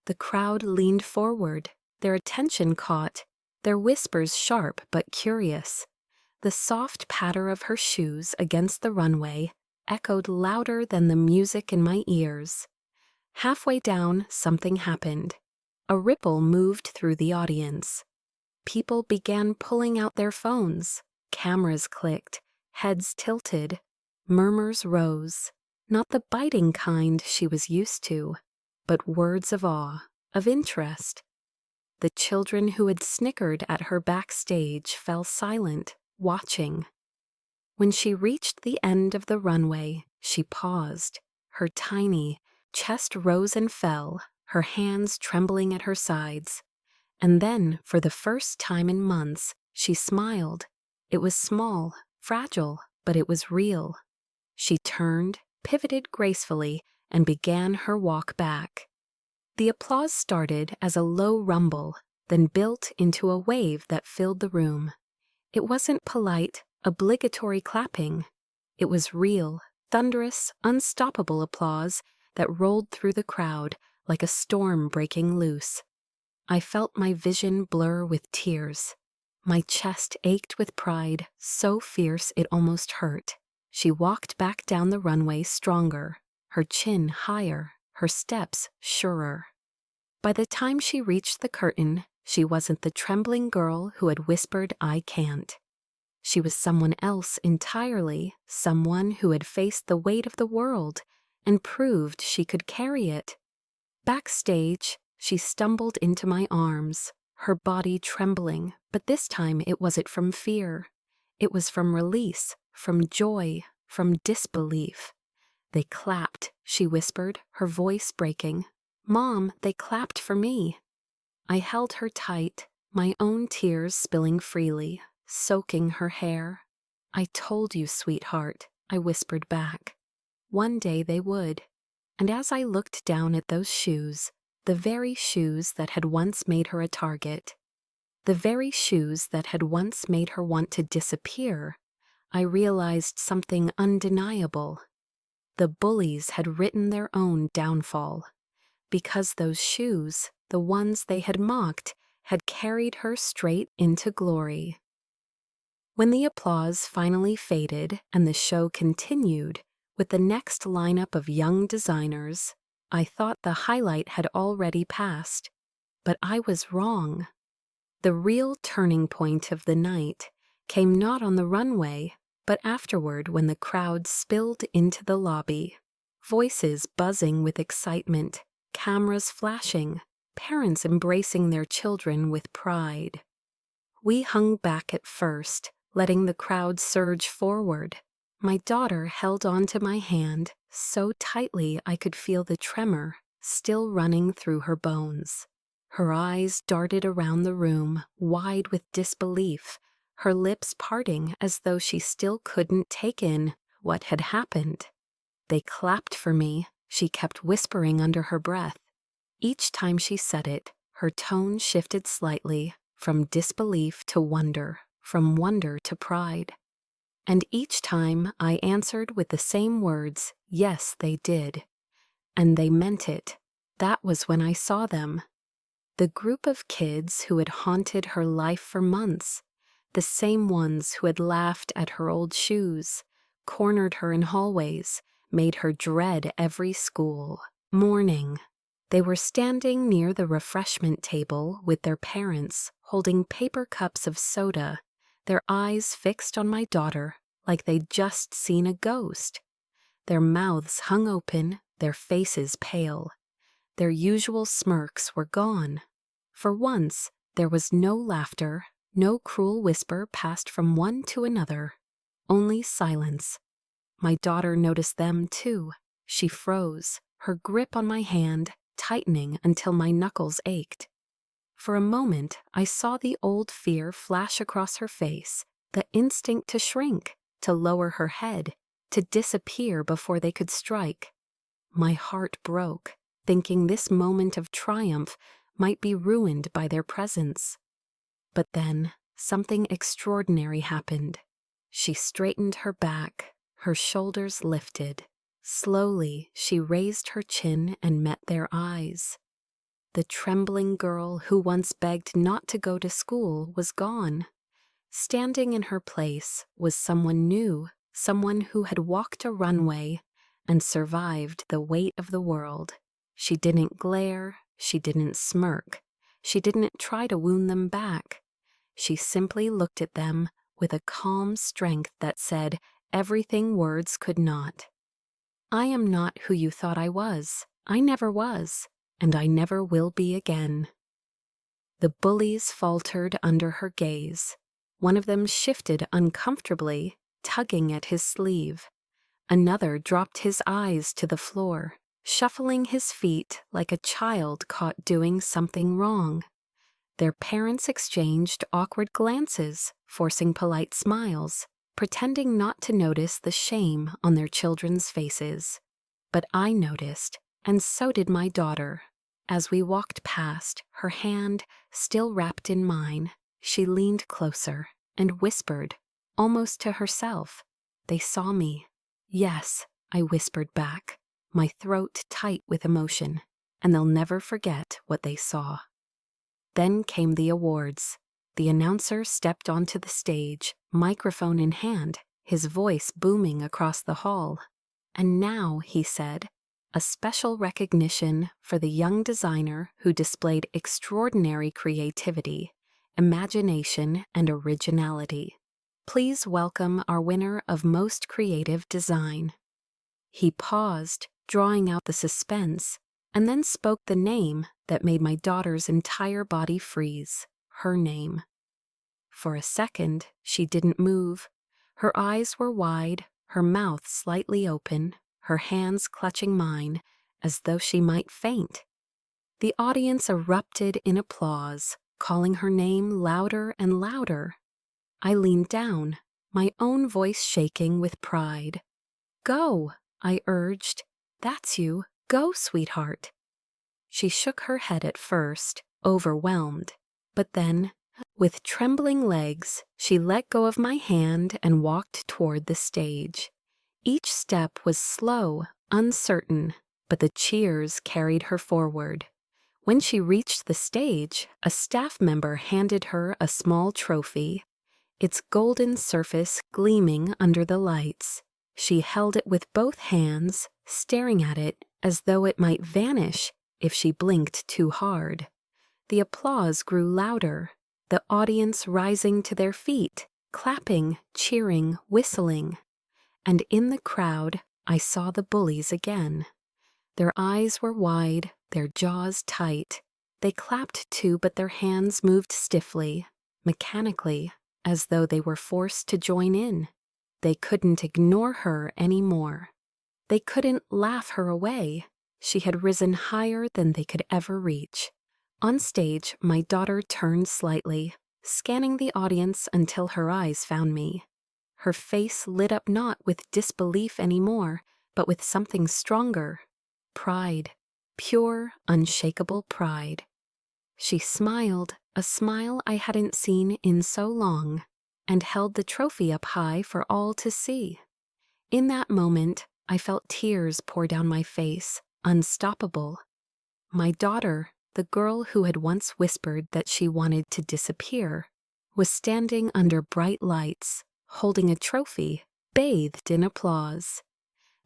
The crowd leaned forward, their attention caught, their whispers sharp but curious. The soft patter of her shoes against the runway echoed louder than the music in my ears. Halfway down, something happened. A ripple moved through the audience. People began pulling out their phones. Cameras clicked, heads tilted, murmurs rose. Not the biting kind she was used to, but words of awe, of interest. The children who had snickered at her backstage fell silent, watching. When she reached the end of the runway, she paused. Her tiny chest rose and fell, her hands trembling at her sides. And then, for the first time in months, she smiled. It was small, fragile, but it was real. She turned, pivoted gracefully, and began her walk back. The applause started as a low rumble, then built into a wave that filled the room. It wasn't polite, obligatory clapping. It was real, thunderous, unstoppable applause that rolled through the crowd like a storm breaking loose. I felt my vision blur with tears. My chest ached with pride, so fierce it almost hurt. She walked back down the runway stronger, her chin higher, her steps surer. By the time she reached the curtain, she wasn't the trembling girl who had whispered, "I can't." She was someone else entirely, someone who had faced the weight of the world and proved she could carry it. Backstage, she stumbled into my arms, her body trembling, but this time it wasn't from fear. It was from release, from joy, from disbelief. "They clapped," she whispered, her voice breaking. "Mom, they clapped for me." I held her tight, my own tears spilling freely, soaking her hair. "I told you, sweetheart," I whispered back. One day they would. And as I looked down at those shoes, the very shoes that had once made her a target, the very shoes that had once made her want to disappear, I realized something undeniable. The bullies had written their own downfall, because those shoes, the ones they had mocked, had carried her straight into glory. When the applause finally faded and the show continued, with the next lineup of young designers, I thought the highlight had already passed. But I was wrong. The real turning point of the night came not on the runway, but afterward when the crowd spilled into the lobby. Voices buzzing with excitement, cameras flashing, parents embracing their children with pride. We hung back at first, letting the crowd surge forward. My daughter held onto my hand so tightly I could feel the tremor still running through her bones. Her eyes darted around the room, wide with disbelief, her lips parting as though she still couldn't take in what had happened. "They clapped for me," she kept whispering under her breath. Each time she said it, her tone shifted slightly, from disbelief to wonder, from wonder to pride. And each time I answered with the same words, "Yes, they did." And they meant it. That was when I saw them. The group of kids who had haunted her life for months, the same ones who had laughed at her old shoes, cornered her in hallways, made her dread every school, morning. They were standing near the refreshment table with their parents, holding paper cups of soda, their eyes fixed on my daughter like they'd just seen a ghost. Their mouths hung open, their faces pale. Their usual smirks were gone. For once, there was no laughter, no cruel whisper passed from one to another, only silence. My daughter noticed them too. She froze, her grip on my hand tightening until my knuckles ached. For a moment, I saw the old fear flash across her face, the instinct to shrink, to lower her head, to disappear before they could strike. My heart broke, thinking this moment of triumph might be ruined by their presence. But then, something extraordinary happened. She straightened her back, her shoulders lifted. Slowly, she raised her chin and met their eyes. The trembling girl who once begged not to go to school was gone. Standing in her place was someone new, someone who had walked a runway and survived the weight of the world. She didn't glare, she didn't smirk, she didn't try to wound them back. She simply looked at them with a calm strength that said everything words could not. "I am not who you thought I was. I never was, and I never will be again." The bullies faltered under her gaze. One of them shifted uncomfortably, tugging at his sleeve. Another dropped his eyes to the floor, shuffling his feet like a child caught doing something wrong. Their parents exchanged awkward glances, forcing polite smiles, pretending not to notice the shame on their children's faces. But I noticed, and so did my daughter. As we walked past, her hand still wrapped in mine, she leaned closer and whispered, almost to herself, "They saw me." "Yes," I whispered back, my throat tight with emotion, "and they'll never forget what they saw." Then came the awards. The announcer stepped onto the stage, microphone in hand, his voice booming across the hall. "And now," he said, "a special recognition for the young designer who displayed extraordinary creativity, imagination, and originality. Please welcome our winner of Most Creative Design." He paused, drawing out the suspense, and then spoke the name that made my daughter's entire body freeze, her name. For a second, she didn't move. Her eyes were wide, her mouth slightly open, her hands clutching mine, as though she might faint. The audience erupted in applause, calling her name louder and louder. I leaned down, my own voice shaking with pride. "Go," I urged. "That's you. Go, sweetheart." She shook her head at first, overwhelmed, but then, with trembling legs, she let go of my hand and walked toward the stage. Each step was slow, uncertain, but the cheers carried her forward. When she reached the stage, a staff member handed her a small trophy, its golden surface gleaming under the lights. She held it with both hands, staring at it as though it might vanish if she blinked too hard. The applause grew louder, the audience rising to their feet, clapping, cheering, whistling. And in the crowd, I saw the bullies again. Their eyes were wide, their jaws tight. They clapped too, but their hands moved stiffly, mechanically, as though they were forced to join in. They couldn't ignore her anymore. They couldn't laugh her away. She had risen higher than they could ever reach. On stage, my daughter turned slightly, scanning the audience until her eyes found me. Her face lit up not with disbelief anymore, but with something stronger. Pride. Pure, unshakable pride. She smiled, a smile I hadn't seen in so long, and held the trophy up high for all to see. In that moment, I felt tears pour down my face, unstoppable. My daughter, the girl who had once whispered that she wanted to disappear, was standing under bright lights, holding a trophy, bathed in applause.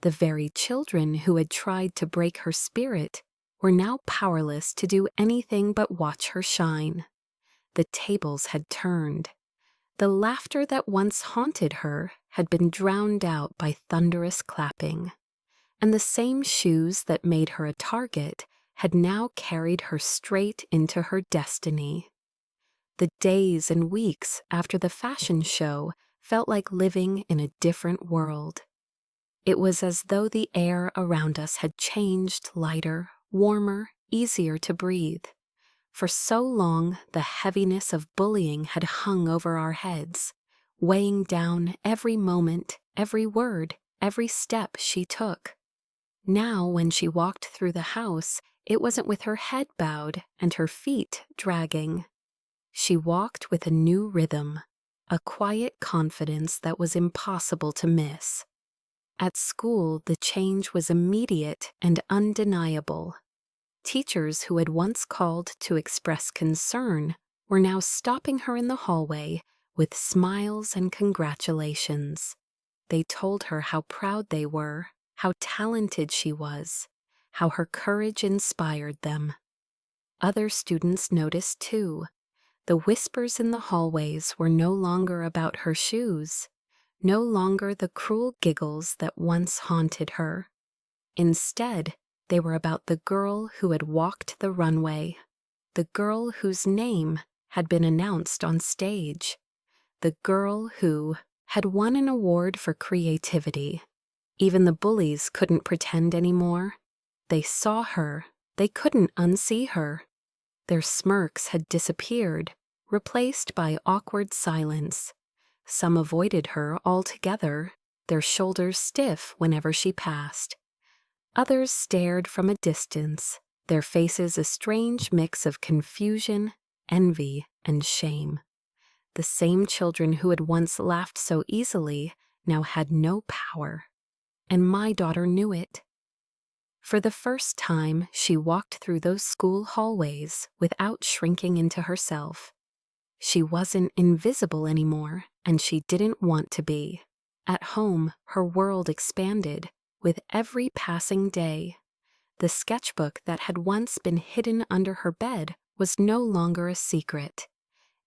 The very children who had tried to break her spirit were now powerless to do anything but watch her shine. The tables had turned. The laughter that once haunted her had been drowned out by thunderous clapping, and the same shoes that made her a target had now carried her straight into her destiny. The days and weeks after the fashion show felt like living in a different world. It was as though the air around us had changed, lighter, warmer, easier to breathe. For so long, the heaviness of bullying had hung over our heads, weighing down every moment, every word, every step she took. Now, when she walked through the house, it wasn't with her head bowed and her feet dragging. She walked with a new rhythm, a quiet confidence that was impossible to miss. At school, the change was immediate and undeniable. Teachers who had once called to express concern were now stopping her in the hallway with smiles and congratulations. They told her how proud they were, how talented she was, how her courage inspired them. Other students noticed too. The whispers in the hallways were no longer about her shoes, no longer the cruel giggles that once haunted her. Instead, they were about the girl who had walked the runway, the girl whose name had been announced on stage, the girl who had won an award for creativity. Even the bullies couldn't pretend anymore. They saw her. They couldn't unsee her. Their smirks had disappeared, replaced by awkward silence. Some avoided her altogether, their shoulders stiff whenever she passed. Others stared from a distance, their faces a strange mix of confusion, envy, and shame. The same children who had once laughed so easily now had no power, and my daughter knew it. For the first time, she walked through those school hallways without shrinking into herself. She wasn't invisible anymore, and she didn't want to be. At home, her world expanded with every passing day. The sketchbook that had once been hidden under her bed was no longer a secret.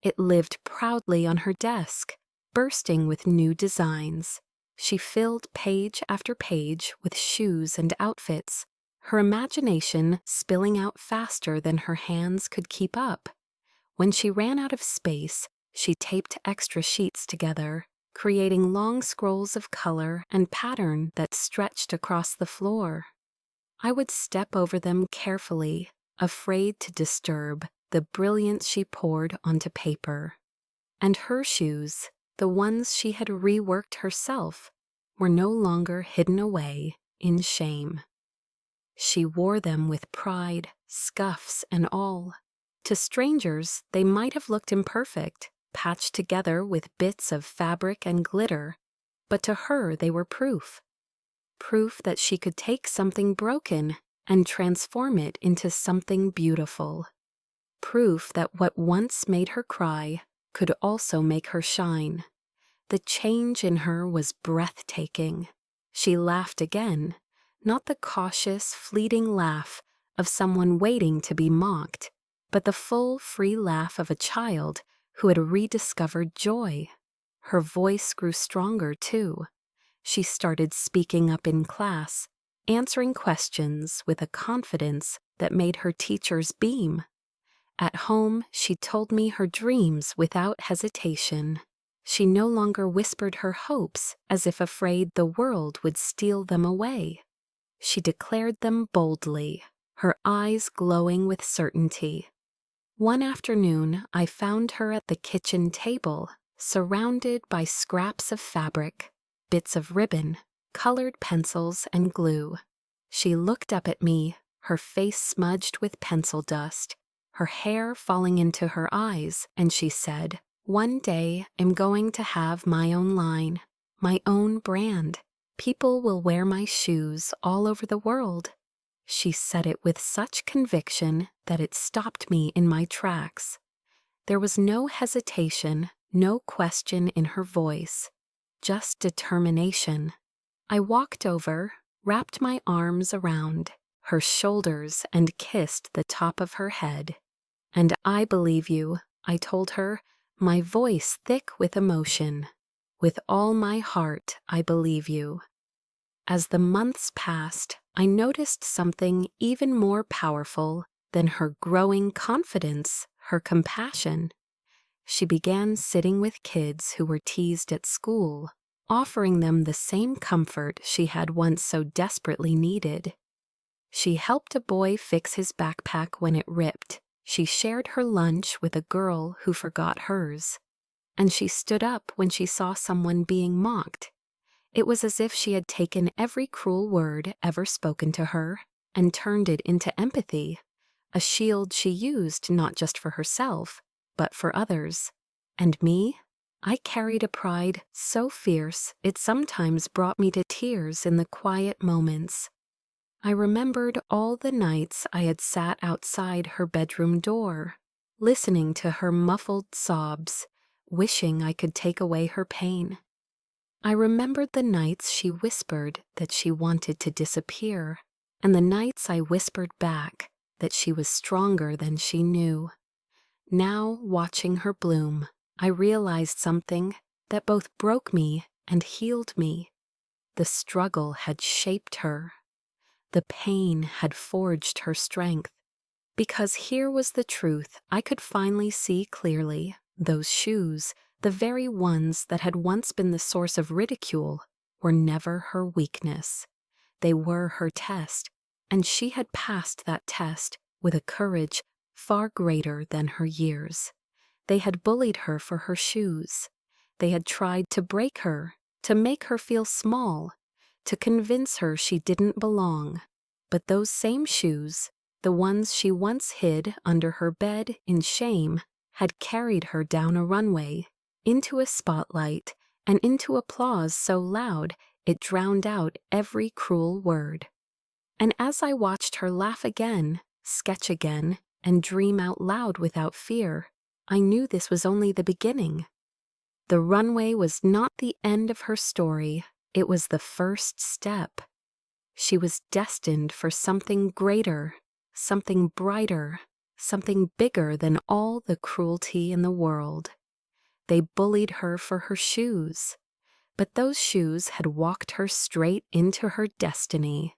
It lived proudly on her desk, bursting with new designs. She filled page after page with shoes and outfits, her imagination spilling out faster than her hands could keep up. When she ran out of space, she taped extra sheets together, creating long scrolls of color and pattern that stretched across the floor. I would step over them carefully, afraid to disturb the brilliance she poured onto paper. And her shoes, the ones she had reworked herself, were no longer hidden away in shame. She wore them with pride, scuffs and all. To strangers, they might have looked imperfect, patched together with bits of fabric and glitter, but to her they were proof. Proof that she could take something broken and transform it into something beautiful. Proof that what once made her cry could also make her shine. The change in her was breathtaking. She laughed again, not the cautious, fleeting laugh of someone waiting to be mocked, but the full, free laugh of a child who had rediscovered joy. Her voice grew stronger, too. She started speaking up in class, answering questions with a confidence that made her teachers beam. At home, she told me her dreams without hesitation. She no longer whispered her hopes as if afraid the world would steal them away. She declared them boldly, her eyes glowing with certainty. One afternoon, I found her at the kitchen table, surrounded by scraps of fabric, bits of ribbon, colored pencils, and glue. She looked up at me, her face smudged with pencil dust, her hair falling into her eyes, and she said, "One day I'm going to have my own line, my own brand. People will wear my shoes all over the world." She said it with such conviction that it stopped me in my tracks. There was no hesitation, no question in her voice, just determination. I walked over, wrapped my arms around her shoulders, and kissed the top of her head. "And I believe you," I told her, my voice thick with emotion. "With all my heart, I believe you." As the months passed, I noticed something even more powerful than her growing confidence, her compassion. She began sitting with kids who were teased at school, offering them the same comfort she had once so desperately needed. She helped a boy fix his backpack when it ripped. She shared her lunch with a girl who forgot hers. And she stood up when she saw someone being mocked. It was as if she had taken every cruel word ever spoken to her and turned it into empathy, a shield she used not just for herself, but for others. And me? I carried a pride so fierce it sometimes brought me to tears in the quiet moments. I remembered all the nights I had sat outside her bedroom door, listening to her muffled sobs, wishing I could take away her pain. I remembered the nights she whispered that she wanted to disappear, and the nights I whispered back that she was stronger than she knew. Now, watching her bloom, I realized something that both broke me and healed me. The struggle had shaped her. The pain had forged her strength. Because here was the truth I could finally see clearly. Those shoes, the very ones that had once been the source of ridicule, were never her weakness. They were her test, and she had passed that test with a courage far greater than her years. They had bullied her for her shoes. They had tried to break her, to make her feel small, to convince her she didn't belong. But those same shoes, The ones she once hid under her bed in shame had carried her down a runway, into a spotlight, and into applause so loud it drowned out every cruel word. And as I watched her laugh again, sketch again, and dream out loud without fear, I knew this was only the beginning. The runway was not the end of her story, it was the first step. She was destined for something greater, something brighter, something bigger than all the cruelty in the world. They bullied her for her shoes, but those shoes had walked her straight into her destiny.